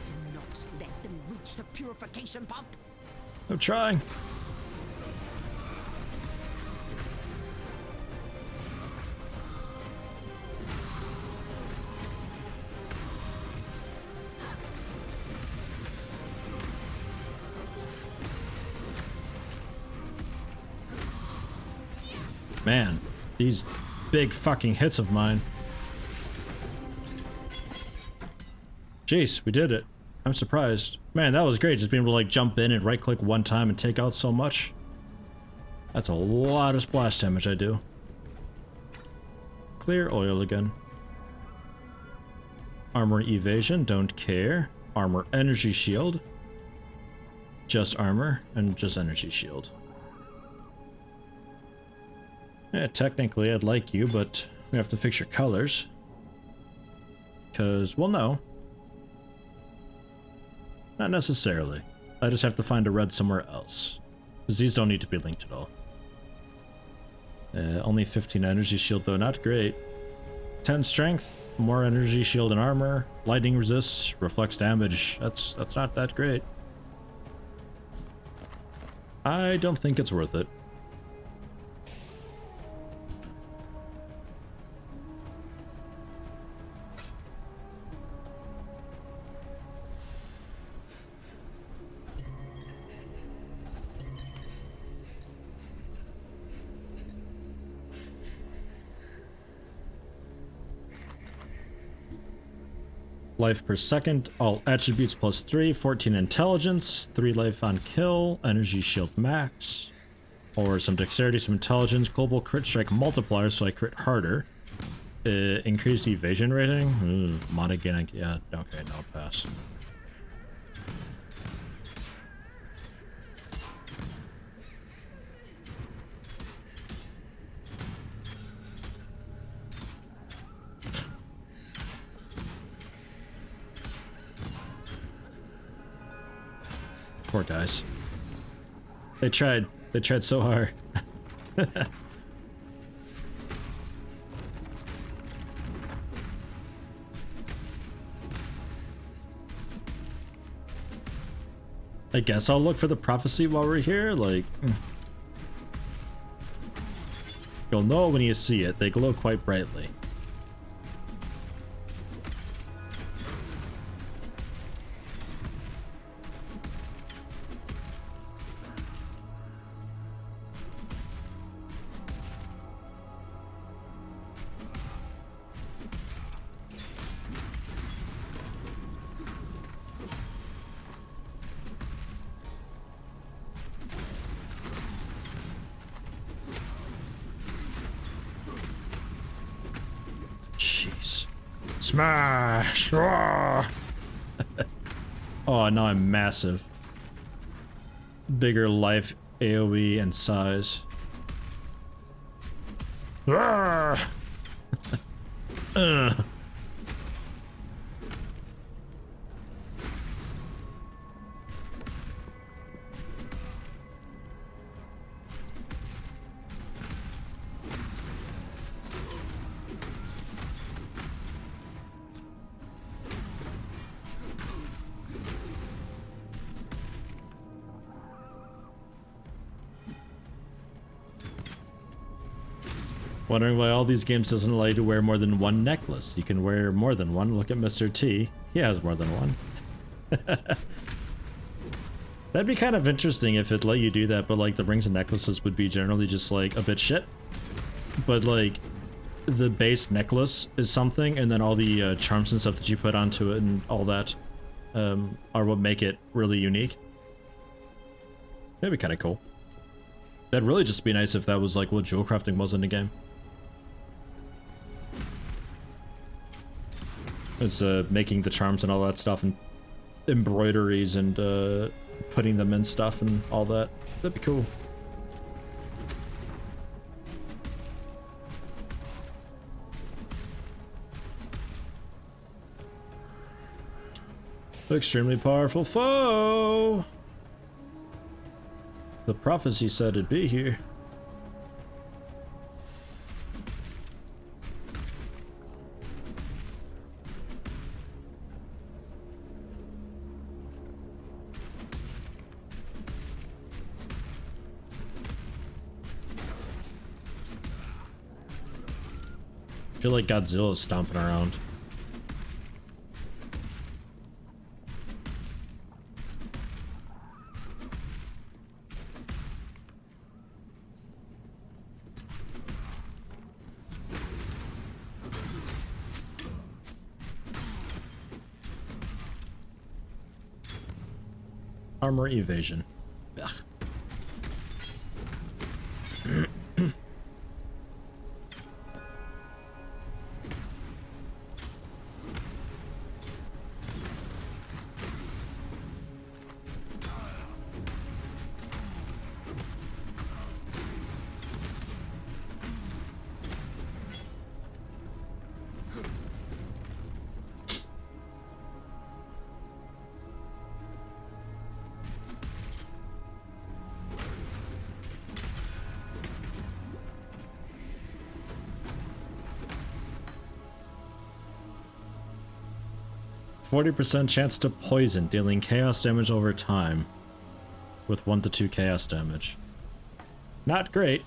Do not let them reach the purification pump. I'm trying. Man, these big fucking hits of mine. Jeez, we did it. I'm surprised. Man, that was great. Just being able to like jump in and right click one time and take out so much. That's a lot of splash damage I do. Clear oil again. Armor evasion, don't care. Armor energy shield. Just armor and just energy shield. Yeah, technically I'd like you, but we have to fix your colors. Because, well, no. Not necessarily. I just have to find a red somewhere else. Because these don't need to be linked at all. Only 15 energy shield though, not great. 10 strength, more energy shield and armor. Lightning resists, reflects damage. That's not that great. I don't think it's worth it. Life per second, all attributes plus 3, 14 intelligence, 3 life on kill, energy shield max, or some dexterity, some intelligence, global crit strike multiplier, so I crit harder. Increased evasion rating, mod again, yeah, okay, no, pass. Poor guys. They tried so hard. I guess I'll look for the prophecy while we're here, like... You'll know when you see it, they glow quite brightly. Smash! Oh, now I'm massive. Bigger life, AoE, and size. Wondering why all these games doesn't allow you to wear more than one necklace. You can wear more than one. Look at Mr. T. He has more than one. That'd be kind of interesting if it let you do that, but like the rings and necklaces would be generally just like a bit shit. But like the base necklace is something, and then all the charms and stuff that you put onto it and all that are what make it really unique. That'd be kind of cool. That'd really just be nice if that was like what jewel crafting was in the game. It's making the charms and all that stuff and embroideries and putting them in stuff and all that. That'd be cool. Extremely powerful foe! The prophecy said it'd be here. I feel like Godzilla's stomping around. Armor evasion. Ugh. 40% chance to poison, dealing chaos damage over time with 1 to 2 chaos damage. Not great.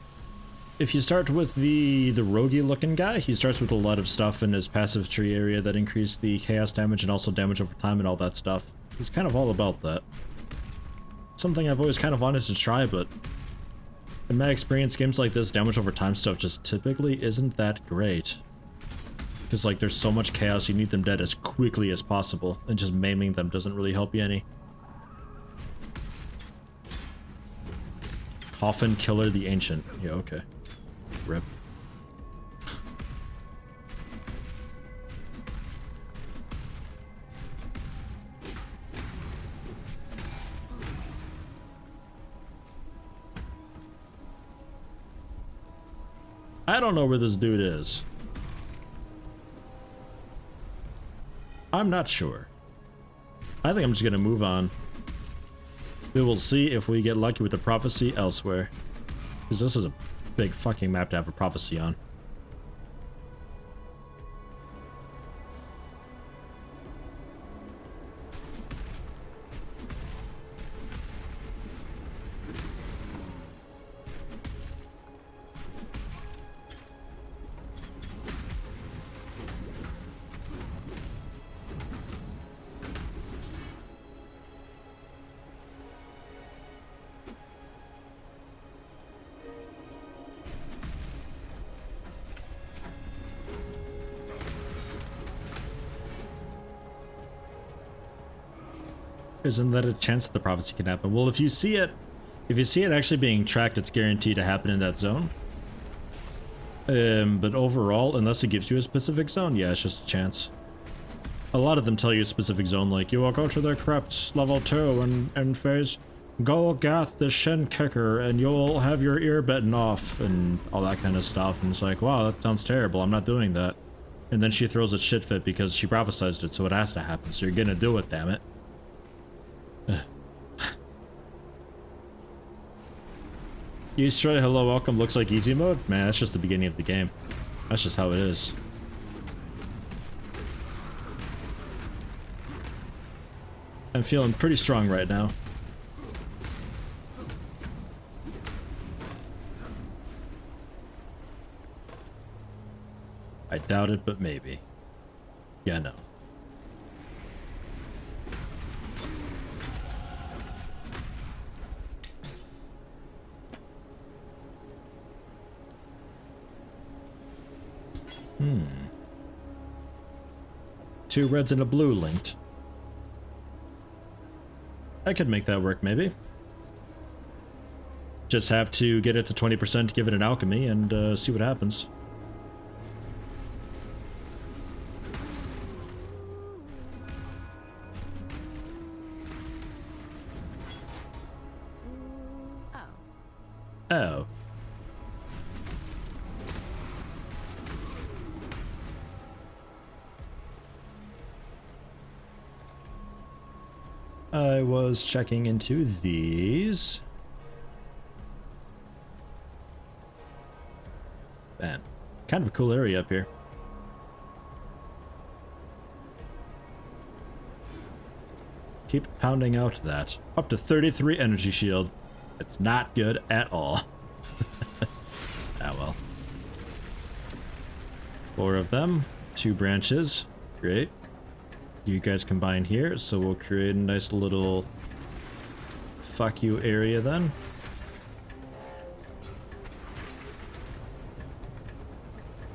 If you start with the roguey looking guy, he starts with a lot of stuff in his passive tree area that increase the chaos damage and also damage over time and all that stuff. He's kind of all about that. Something I've always kind of wanted to try, but in my experience, games like this, damage over time stuff just typically isn't that great. Because, like, there's so much chaos, you need them dead as quickly as possible, and just maiming them doesn't really help you any. Coffin Killer the Ancient. Yeah, okay. Rip. I don't know where this dude is. I'm not sure. I think I'm just gonna move on. We will see if we get lucky with the prophecy elsewhere. Because this is a big fucking map to have a prophecy on. Isn't that a chance that the prophecy can happen? Well, if you see it actually being tracked, it's guaranteed to happen in that zone. But overall, unless it gives you a specific zone, yeah, it's just a chance. A lot of them tell you a specific zone, like, you will go to the crypt level 2 and phase, go get the shin kicker and you'll have your ear bitten off and all that kind of stuff. And it's like, wow, that sounds terrible. I'm not doing that. And then she throws a shit fit because she prophesized it, so it has to happen. So you're gonna do it, damn it. Easter, hello, welcome. Looks like easy mode? Man, that's just the beginning of the game. That's just how it is. I'm feeling pretty strong right now. I doubt it, but maybe. Yeah, no. Two reds and a blue linked. I could make that work, maybe. Just have to get it to 20%, give it an alchemy, and see what happens. Oh. I was checking into these. Man, kind of a cool area up here. Keep pounding out that. Up to 33 energy shield. It's not good at all. Ah well. 4 of them. 2 branches. Great. You guys combine here, so we'll create a nice little fuck you area then.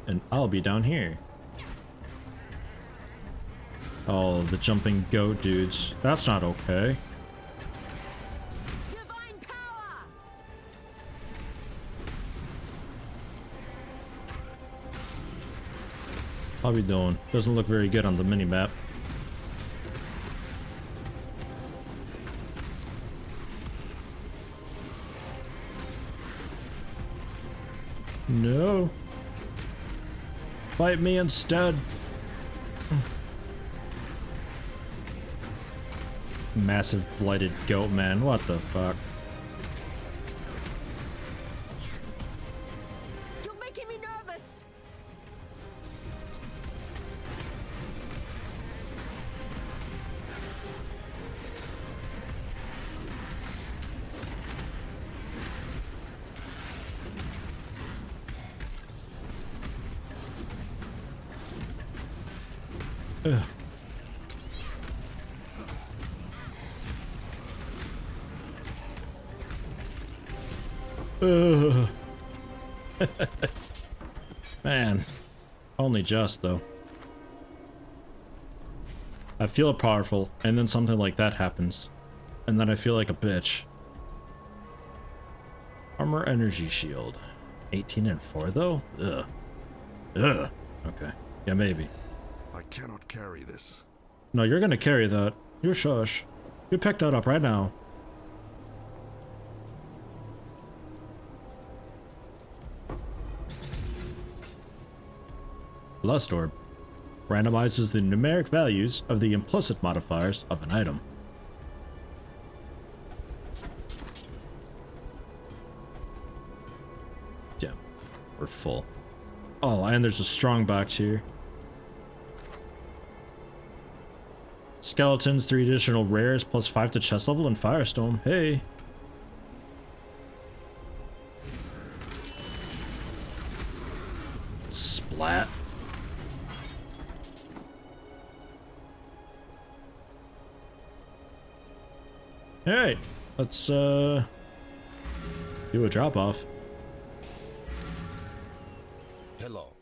And I'll be down here. Oh, the jumping goat dudes. That's not okay. Divine power! How we doing? Doesn't look very good on the mini-map. No. Fight me instead. Massive blighted goat man. What the fuck? You're making me nervous. Ugh. Ugh. Man, only just though. I feel powerful, and then something like that happens, and then I feel like a bitch. Armor energy shield, 18 and 4 though. Ugh. Ugh. Okay. Yeah, maybe. I cannot carry this. No, you're gonna carry that. You shush. You pick that up right now. Lust Orb randomizes the numeric values of the implicit modifiers of an item. Yeah, we're full. Oh, and there's a strong box here. Skeletons, 3 additional rares, plus 5 to chest level and Firestone. Hey. Splat. Alright, let's do a drop off. Hello.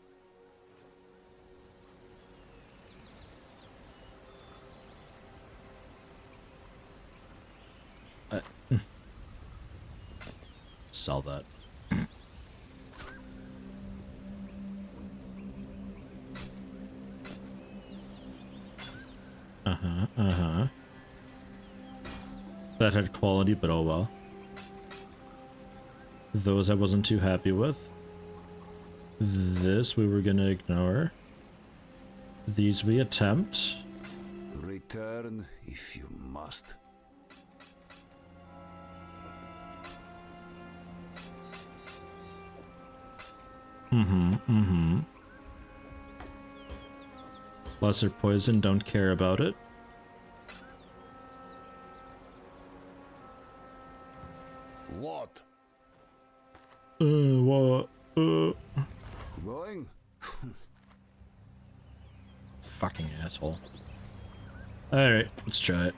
Sell that. That had quality, but oh well. Those I wasn't too happy with. This we were gonna ignore. These we attempt. Return if you must. Lesser poison, don't care about it. What? What? Going? Fucking asshole. Alright, let's try it.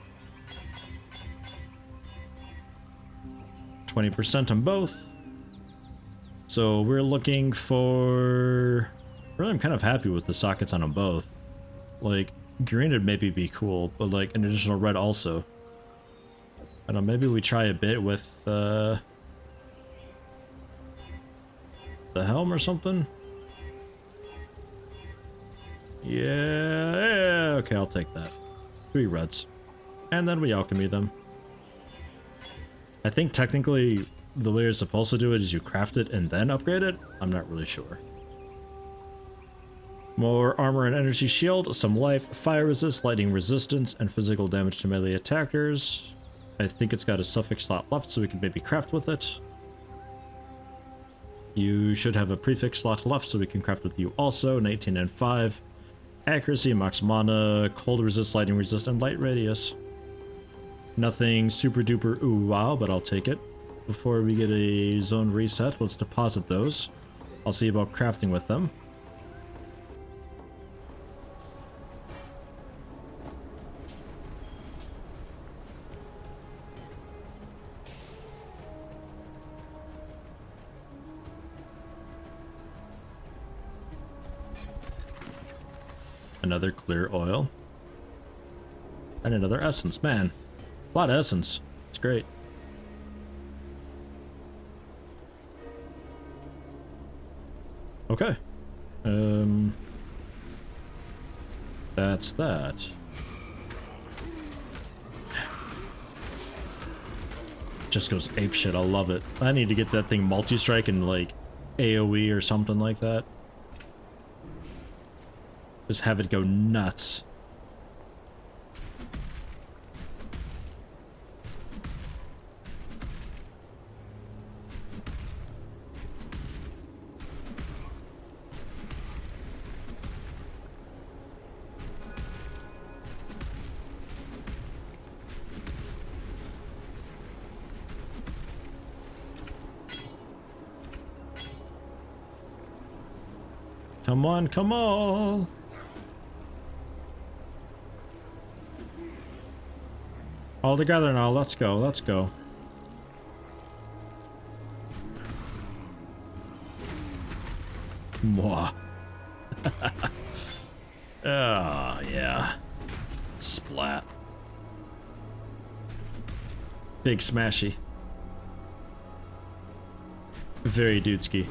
20% on both. So we're looking for... Really, I'm kind of happy with the sockets on them both. Like, green would maybe be cool, but like an additional red also. I don't know, maybe we try a bit with the helm or something? Yeah, okay, I'll take that. 3 reds. And then we alchemy them. I think technically the way you're supposed to do it is you craft it and then upgrade it. I'm not really sure. More armor and energy shield, some life, fire resist, lightning resistance, and physical damage to melee attackers. I think it's got a suffix slot left, so we can maybe craft with it. You should have a prefix slot left, so we can craft with you also. 19 and 5. Accuracy, max mana, cold resist, lightning resist, and light radius. Nothing super duper ooh wow, but I'll take it. Before we get a zone reset, let's deposit those. I'll see about crafting with them. Another clear oil. And another essence. Man, a lot of essence. It's great. Okay. That's that. Just goes apeshit. I love it. I need to get that thing multi-strike and like AoE or something like that. Just have it go nuts. Come on, come on. All together now. Let's go. Let's go. Mwah. Oh, yeah. Splat. Big smashy. Very dudeski.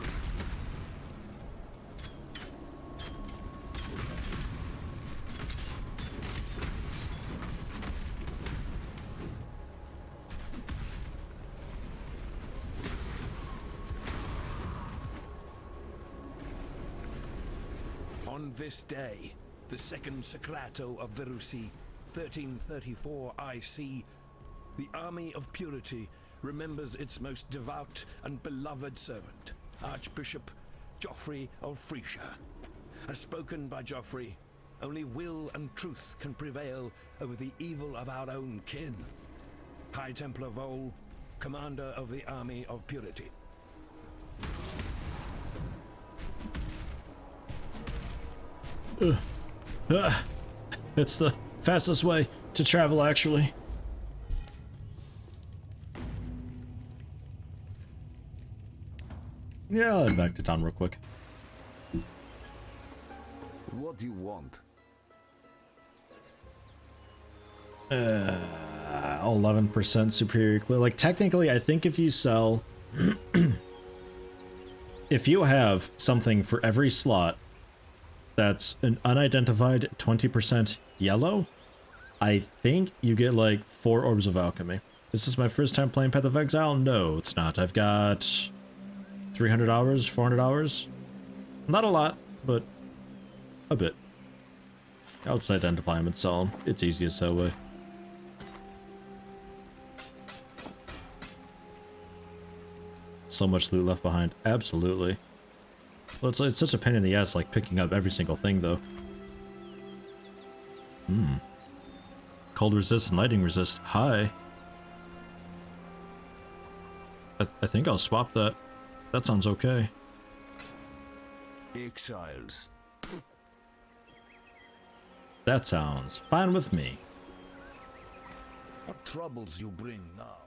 On this day, the second Sacrato of Verusi, 1334 IC, the army of purity remembers its most devout and beloved servant, Archbishop Geoffrey of Frisia. As spoken by Geoffrey, only will and truth can prevail over the evil of our own kin. High Templar Vol, commander of the army of purity. It's the fastest way to travel, actually. Yeah, I'll head back to town real quick. What do you want? 11% superior clear. Like, technically, I think if you sell... if you have something for every slot that's an unidentified 20% yellow, I think you get like 4 orbs of alchemy. Is this my first time playing Path of Exile? No, it's not. I've got 300 hours, 400 hours. Not a lot, but a bit. I'll just identify them and sell them. It's easiest that way. So much loot left behind. Absolutely. Well, it's such a pain in the ass, like, picking up every single thing, though. Cold resist and lightning resist. Hi. I think I'll swap that. That sounds okay. Exiles. That sounds fine with me. What troubles you bring now?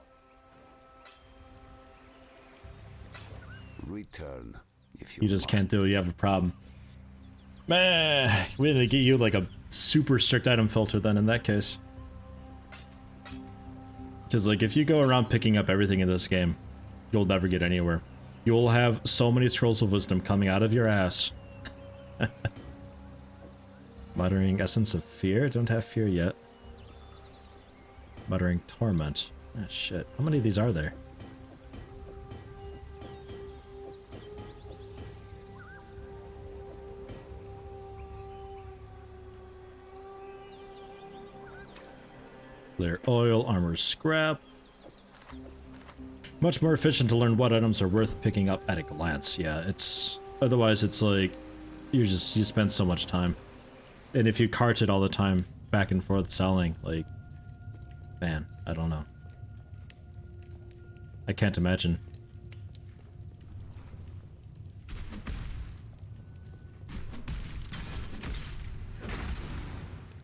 Return. If You just can't do it, you have a problem. Meh, we need to get you like a super strict item filter then in that case. Because like if you go around picking up everything in this game, you'll never get anywhere. You will have so many scrolls of wisdom coming out of your ass. Muttering Essence of Fear? Don't have fear yet. Muttering Torment. Ah, shit. How many of these are there? Clear oil, armor scrap. Much more efficient to learn what items are worth picking up at a glance. Yeah, it's... Otherwise, it's like... You spend so much time. And if you cart it all the time, back and forth selling, like... Man, I don't know. I can't imagine.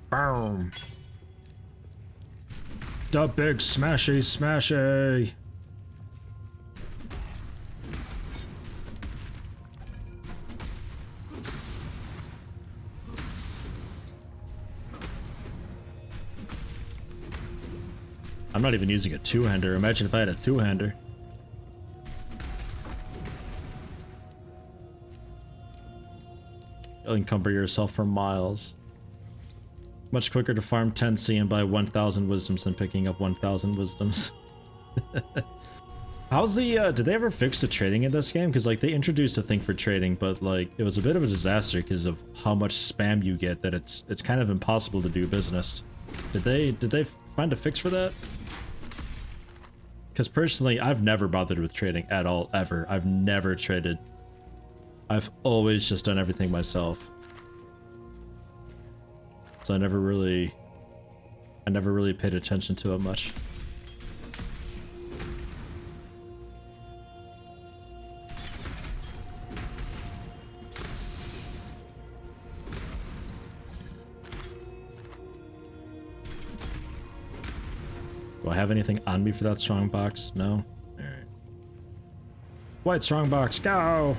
Boom. The big smashy smashy. I'm not even using a two-hander. Imagine if I had a two-hander. You'll encumber yourself for miles. Much quicker to farm 10C and buy 1,000 wisdoms than picking up 1,000 wisdoms. How's the, did they ever fix the trading in this game? Because, like, they introduced a thing for trading, but, like, it was a bit of a disaster because of how much spam you get that it's kind of impossible to do business. Did they find a fix for that? Because personally, I've never bothered with trading at all, ever. I've never traded. I've always just done everything myself. So I never really paid attention to it much. Do I have anything on me for that strongbox? No? Alright. White strongbox, go!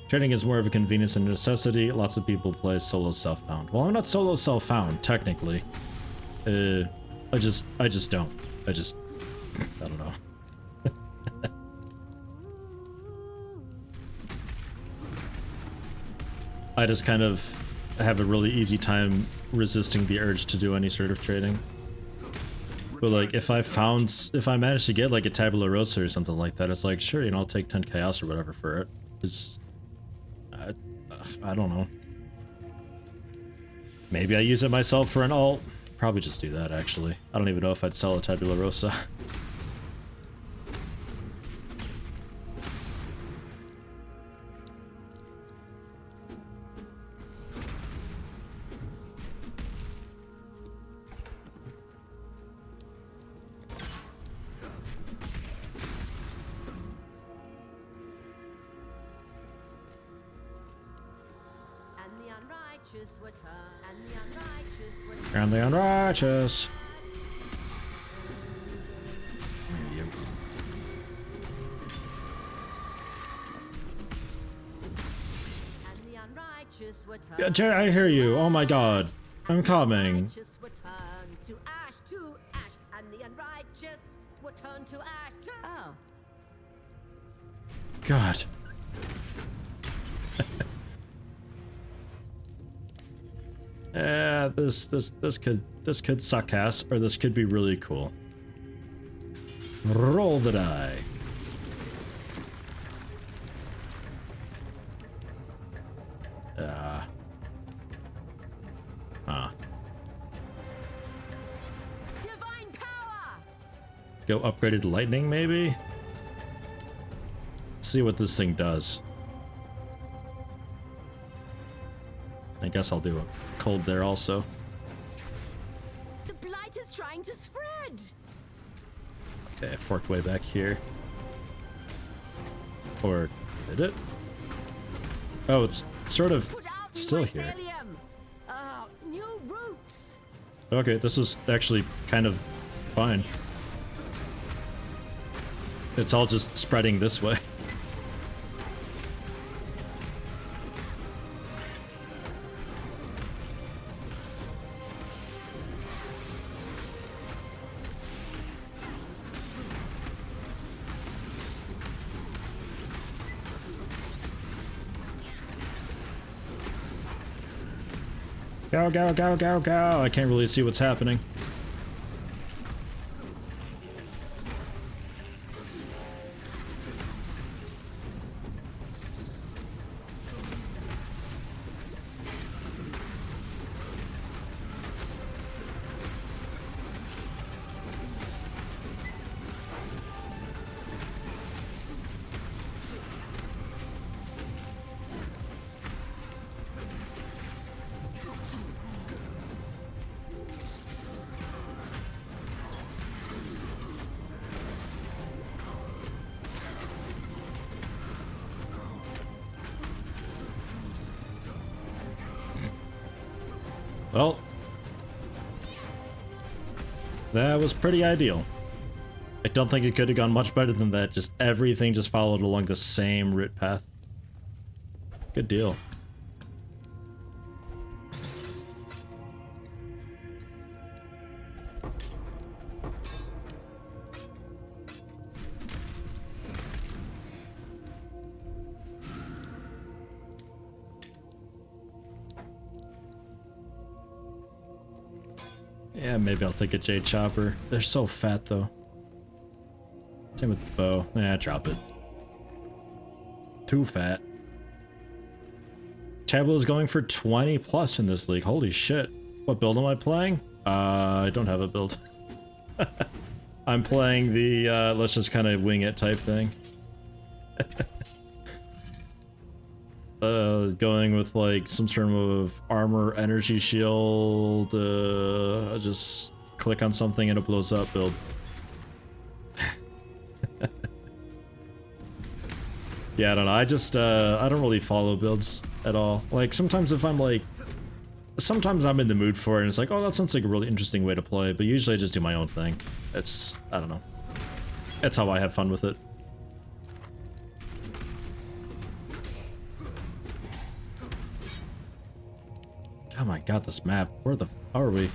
Trading is more of a convenience and necessity. Lots of people play solo self-found. Well, I'm not solo self-found, technically. I just don't. I don't know. I just kind of have a really easy time resisting the urge to do any sort of trading. But like, if I manage to get like a tabula rasa or something like that, it's like, sure, you know, I'll take 10 chaos or whatever for it. It's, I don't know. Maybe I use it myself for an alt. Probably just do that, actually. I don't even know if I'd sell a tabula rasa. And the unrighteous. Yeah, Jerry, I hear you. Oh my god. I'm coming. God. Yeah, this could suck ass, or this could be really cool. Roll the die. Divine power. Go upgraded lightning, maybe? Let's see what this thing does. I guess I'll do a cold there also. The blight is trying to spread. Okay, I forked way back here. Or did it? Oh, it's sort of still here. New roots. Okay, this is actually kind of fine. It's all just spreading this way. Go, go, go, go, go! I can't really see what's happening. Well, that was pretty ideal. I don't think it could have gone much better than that. Just everything just followed along the same route path. Good deal. Yeah, maybe I'll take a Jade Chopper. They're so fat, though. Same with the bow. Drop it. Too fat. Tableau is going for 20 plus in this league. Holy shit. What build am I playing? I don't have a build. I'm playing the, let's just kind of wing it type thing. Going with like some sort of armor, energy shield, just click on something and it blows up build. Yeah, I don't know. I don't really follow builds at all. Like sometimes if I'm like sometimes I'm in the mood for it and it's like, oh, that sounds like a really interesting way to play, but usually I just do my own thing. It's, I don't know. That's how I have fun with it. Oh my god, this map. Where the f are we?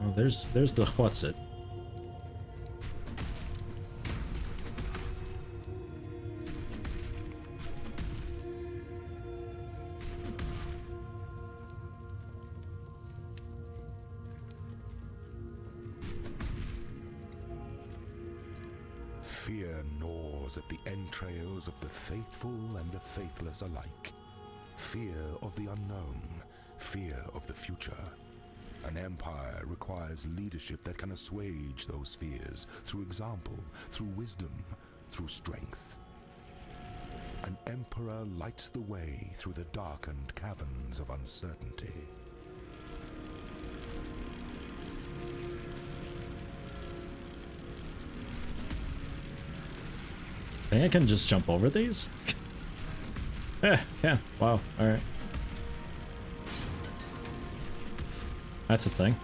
Oh, there's the what's it. Fear gnaws at the entrails of the faithful and the faithless alike. Fear of the unknown, fear of the future. An empire requires leadership that can assuage those fears through example, through wisdom, through strength. An emperor lights the way through the darkened caverns of uncertainty. I think I can just jump over these? Yeah, can. Wow, alright. That's a thing.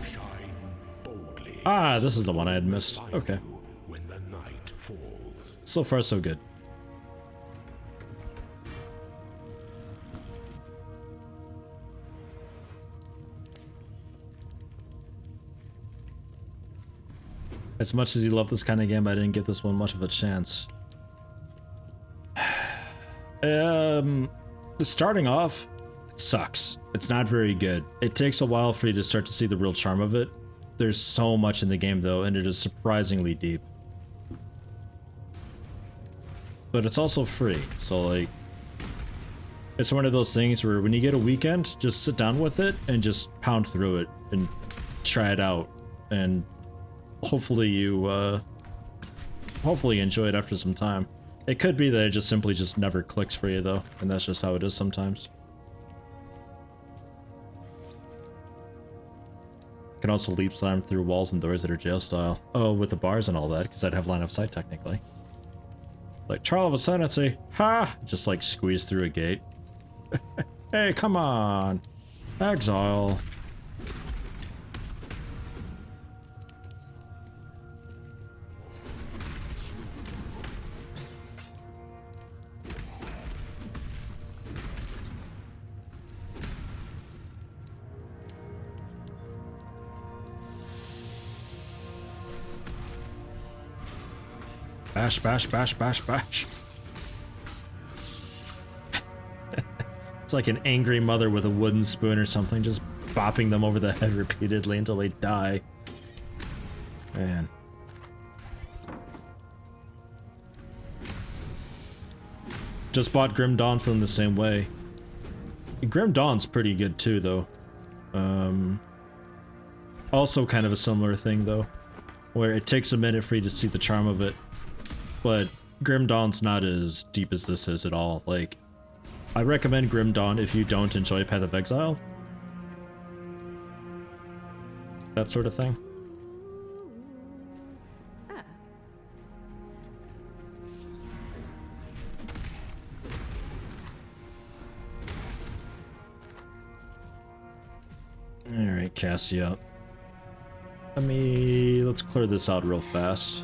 Shine boldly. Ah, this is the one I had missed. Okay. When the night falls. So far, so good. As much as you love this kind of game, I didn't give this one much of a chance. Starting off, it sucks. It's not very good. It takes a while for you to start to see the real charm of it. There's so much in the game though, and it is surprisingly deep. But it's also free, so like, it's one of those things where when you get a weekend, just sit down with it and just pound through it and try it out, and hopefully you enjoy it after some time. It could be that it just simply just never clicks for you though, and that's just how it is sometimes. You can also leap slam through walls and doors that are jail style. Oh, with the bars and all that, because I'd have line of sight technically. Like Trial of Ascendancy, ha! Just like squeeze through a gate. Hey, come on! Exile. Bash, bash, bash, bash, bash. It's like an angry mother with a wooden spoon or something, just bopping them over the head repeatedly until they die. Man. Just bought Grim Dawn from the same way. Grim Dawn's pretty good too, though. Also kind of a similar thing, though, where it takes a minute for you to see the charm of it. But Grim Dawn's not as deep as this is at all. Like, I recommend Grim Dawn if you don't enjoy Path of Exile. That sort of thing. Alright, Cassia. Let's clear this out real fast.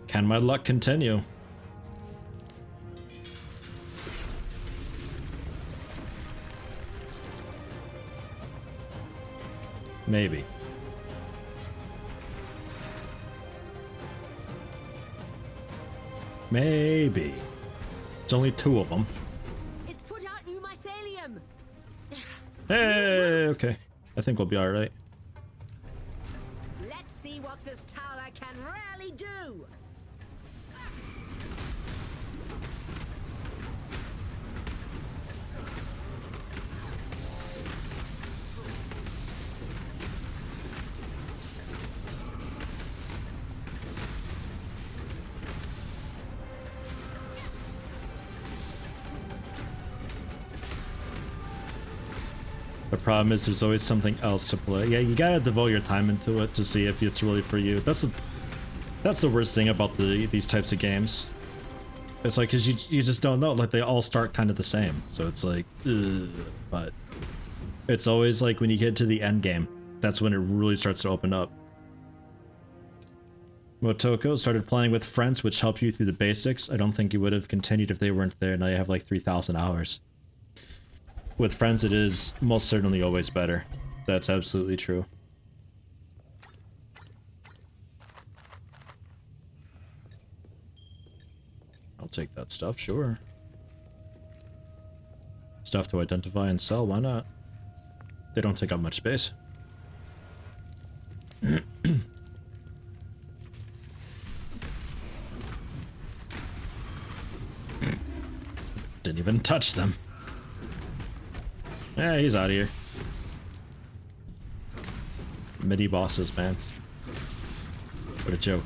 Can my luck continue? Maybe. Maybe. It's only 2 of them. It's put out new mycelium. Hey, okay. I think we'll be alright. Let's see what this tower can really do. problem is there's always something else to play. Yeah, you gotta devote your time into it to see if it's really for you. That's the worst thing about these types of games. It's like, cause you just don't know. Like, they all start kind of the same, so it's like, ugh. But it's always like when you get to the end game, that's when it really starts to open up. Motoko started playing with friends, which helped you through the basics. I don't think you would have continued if they weren't there. Now you have like 3,000 hours. With friends, it is most certainly always better. That's absolutely true. I'll take that stuff, sure. Stuff to identify and sell, why not? They don't take up much space. Didn't even touch them. Yeah, he's out of here. Midi bosses, man. What a joke.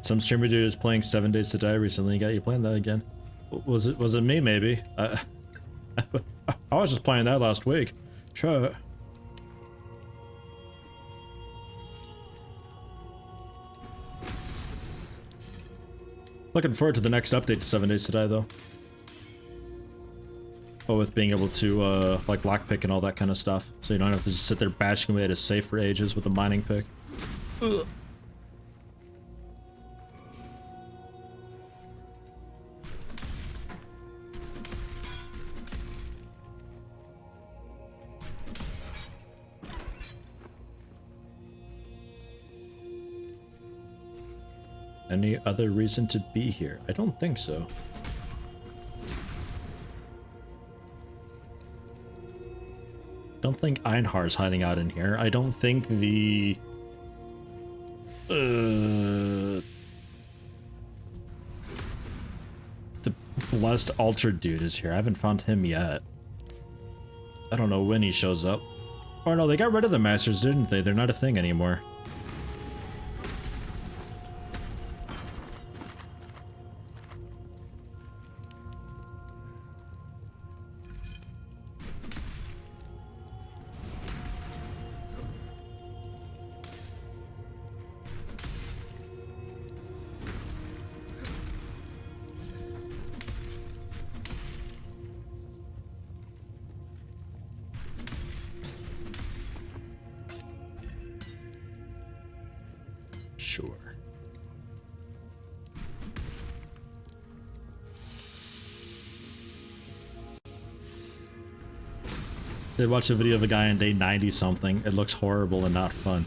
Some streamer dude is playing 7 Days to Die recently. Got you playing that again? Was it me? Maybe. I was just playing that last week. Sure. Looking forward to the next update to 7 Days to Die, though. Oh, with being able to like lockpick and all that kind of stuff, so you don't have to just sit there bashing away at a safe for ages with a mining pick. Ugh. Any other reason to be here? I don't think so. Don't think Einhar's hiding out in here. I don't think the blessed altar dude is here. I haven't found him yet. I don't know when he shows up. Or no, they got rid of the masters, didn't they? They're not a thing anymore. Sure. They watched a video of a guy on day 90 something. It looks horrible and not fun.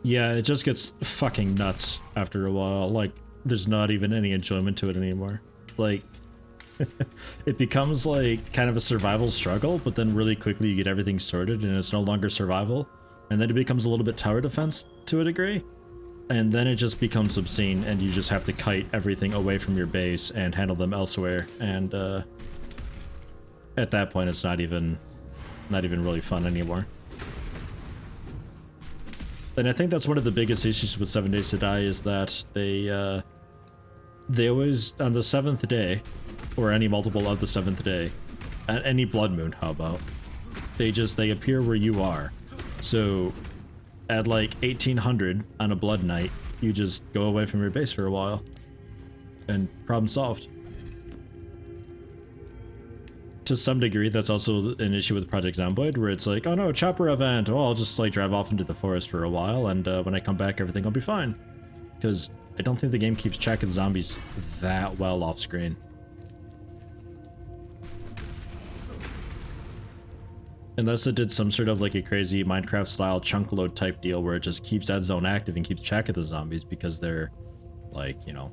Yeah, it just gets fucking nuts after a while. Like, there's not even any enjoyment to it anymore. Like, it becomes like kind of a survival struggle, but then really quickly you get everything sorted and it's no longer survival. And then it becomes a little bit tower defense to a degree. And then it just becomes obscene and you just have to kite everything away from your base and handle them elsewhere. And at that point it's not even really fun anymore. And I think that's one of the biggest issues with 7 Days to Die is that they always, on the 7th day, or any multiple of the 7th day, at any blood moon, how about, they appear where you are. So at like 1800 on a blood night, you just go away from your base for a while. And problem solved. To some degree, that's also an issue with Project Zomboid, where it's like, oh no, chopper event, oh, I'll just like drive off into the forest for a while, and when I come back, everything will be fine. Because I don't think the game keeps track of the zombies that well off screen. Unless it did some sort of like a crazy Minecraft-style chunk load type deal where it just keeps that zone active and keeps track of the zombies because they're, like, you know,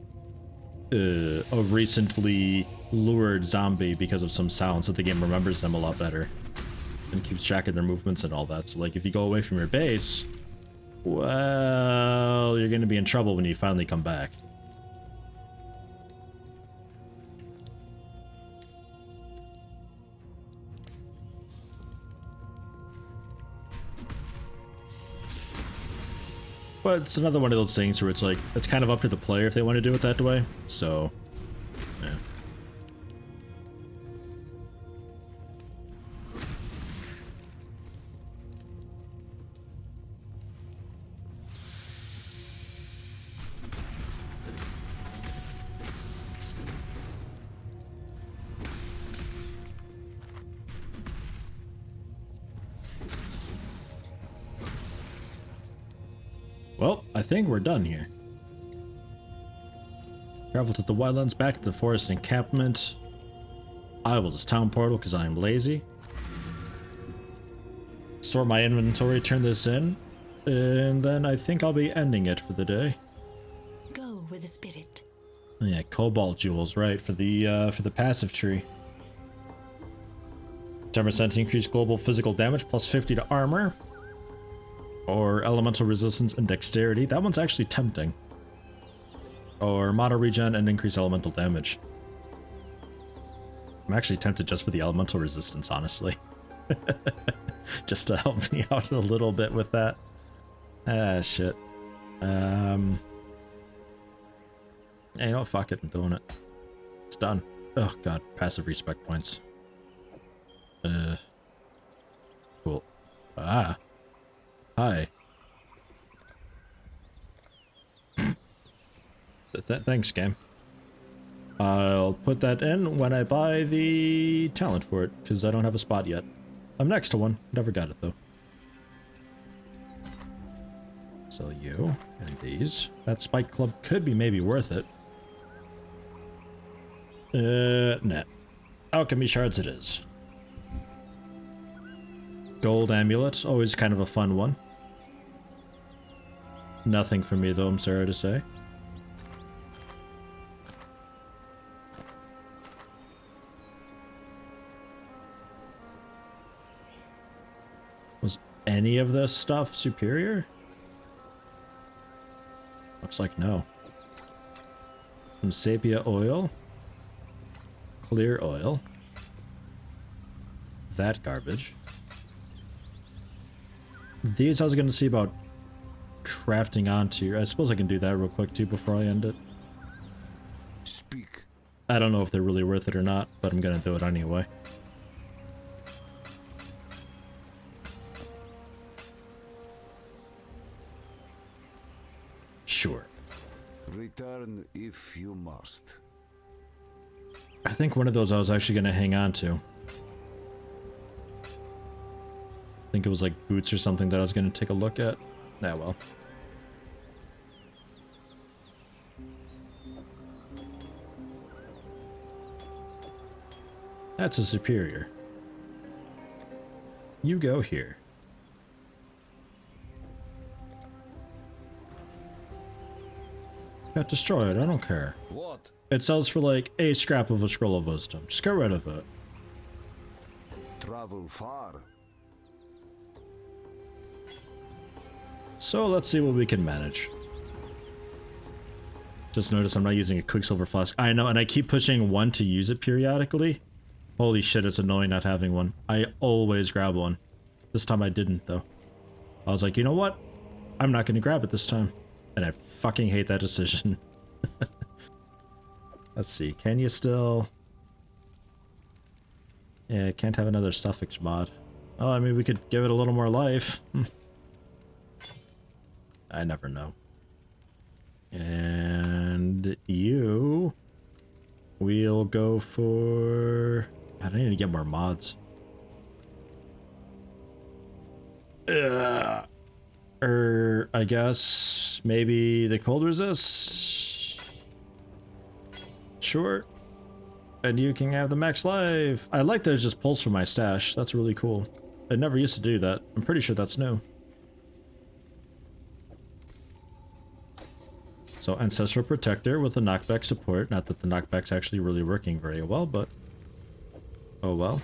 a recently lured zombie because of some sounds that the game remembers them a lot better and keeps track of their movements and all that. So, like, if you go away from your base, well, you're going to be in trouble when you finally come back. But it's another one of those things where it's like, it's kind of up to the player if they want to do it that way. So, yeah. Well, I think we're done here. Travel to the wildlands, back to the forest encampment. I will just town portal because I am lazy. Sort my inventory, turn this in, and then I think I'll be ending it for the day. Go with the spirit. Yeah, cobalt jewels, right, for the passive tree. 10% increase global physical damage, plus 50 to armor. Or elemental resistance and dexterity. That one's actually tempting. Or mono regen and increase elemental damage. I'm actually tempted just for the elemental resistance, honestly. Just to help me out a little bit with that. Ah, shit. Yeah, you know, fuck it, I'm doing it. It's done. Oh god, passive respec points. Cool. Ah. Hi. Thanks, game. I'll put that in when I buy the talent for it, because I don't have a spot yet. I'm next to one. Never got it, though. So you, and these. That Spike Club could be maybe worth it. Nah. Alchemy shards it is. Gold amulet, always kind of a fun one. Nothing for me though, I'm sorry to say. Was any of this stuff superior? Looks like no. Some sepia oil. Clear oil. That garbage. These I was going to see about crafting onto. I suppose I can do that real quick too before I end it. Speak. I don't know if they're really worth it or not, but I'm going to do it anyway. Sure. Return if you must. I think one of those I was actually going to hang on to. I think it was like boots or something that I was going to take a look at. Ah, well. That's a superior. You go here. Got destroyed, I don't care. What? It sells for like a scrap of a scroll of wisdom. Just get rid of it. Travel far. So let's see what we can manage. Just notice I'm not using a Quicksilver flask. I know, and I keep pushing one to use it periodically. Holy shit, it's annoying not having one. I always grab one. This time I didn't, though. I was like, you know what? I'm not going to grab it this time. And I fucking hate that decision. Let's see, can you still... Yeah, I can't have another suffix mod. Oh, I mean, we could give it a little more life. I never know. And you... We'll go for... God, I need to get more mods. I guess maybe the cold resist. Sure. And you can have the max life. I like that it just pulls from my stash. That's really cool. It never used to do that. I'm pretty sure that's new. So Ancestral Protector with a knockback support. Not that the knockback's actually really working very well, but... Oh well.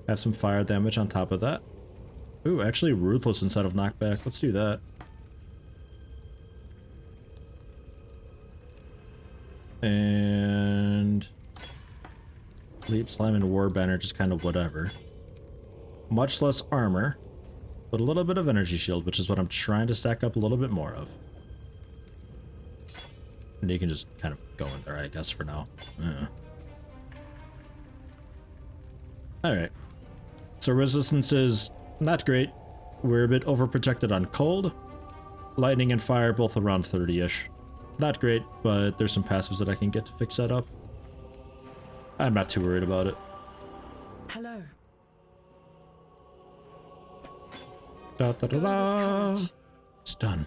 Have some fire damage on top of that. Ooh, actually Ruthless instead of knockback. Let's do that. And... Leap, Slime, and War Banner, just kind of whatever. Much less armor. but a little bit of energy shield, which is what I'm trying to stack up a little bit more of. And you can just kind of go in there, I guess, for now. Yeah. Alright. So resistance is not great. We're a bit overprotected on cold. Lightning and fire both around 30-ish. Not great, but there's some passives that I can get to fix that up. I'm not too worried about it. Hello. Da, da, da, da. It's done.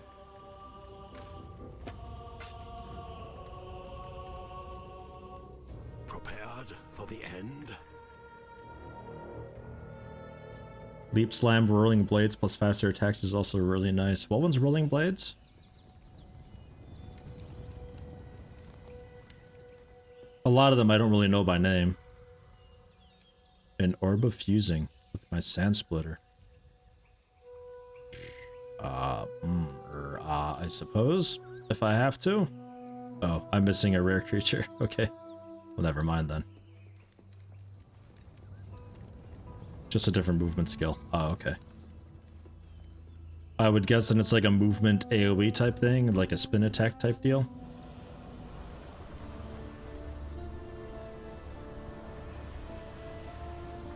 Prepared for the end? Leap Slam, Rolling Blades plus faster attacks is also really nice. What one's Rolling Blades? A lot of them I don't really know by name. An Orb of Fusing with my Sand Splitter. I suppose, if I have to. Oh, I'm missing a rare creature. Okay. Well, never mind then. Just a different movement skill. Oh, okay. I would guess that it's like a movement AoE type thing, like a spin attack type deal.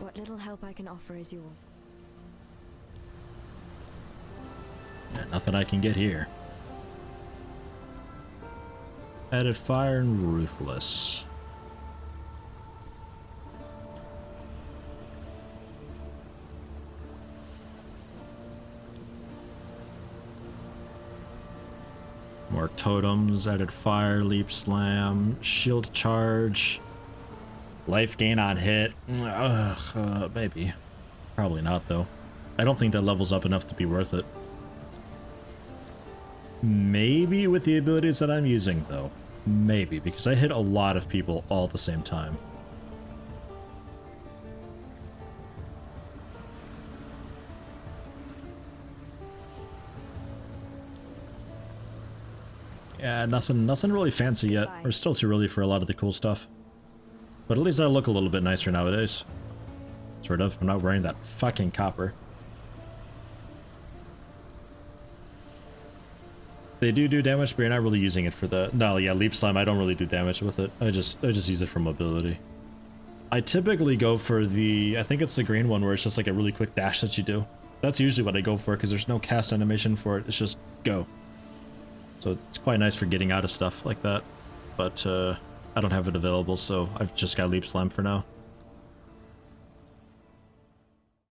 What little help I can offer is yours. Yeah, nothing I can get here. Added fire and ruthless. More totems, added fire, leap slam, shield charge, life gain on hit. Maybe. Probably not though. I don't think that levels up enough to be worth it. Maybe with the abilities that I'm using though. Maybe, because I hit a lot of people all at the same time. Yeah, nothing really fancy yet. We're still too early for a lot of the cool stuff. But at least I look a little bit nicer nowadays. Sort of. I'm not wearing that fucking copper. They do damage, but you're not really using it for the... No, yeah, Leap Slime, I don't really do damage with it. I just use it for mobility. I typically go for the... I think it's the green one where it's just like a really quick dash that you do. That's usually what I go for because there's no cast animation for it. It's just go. So it's quite nice for getting out of stuff like that. But I don't have it available, so I've just got Leap Slime for now.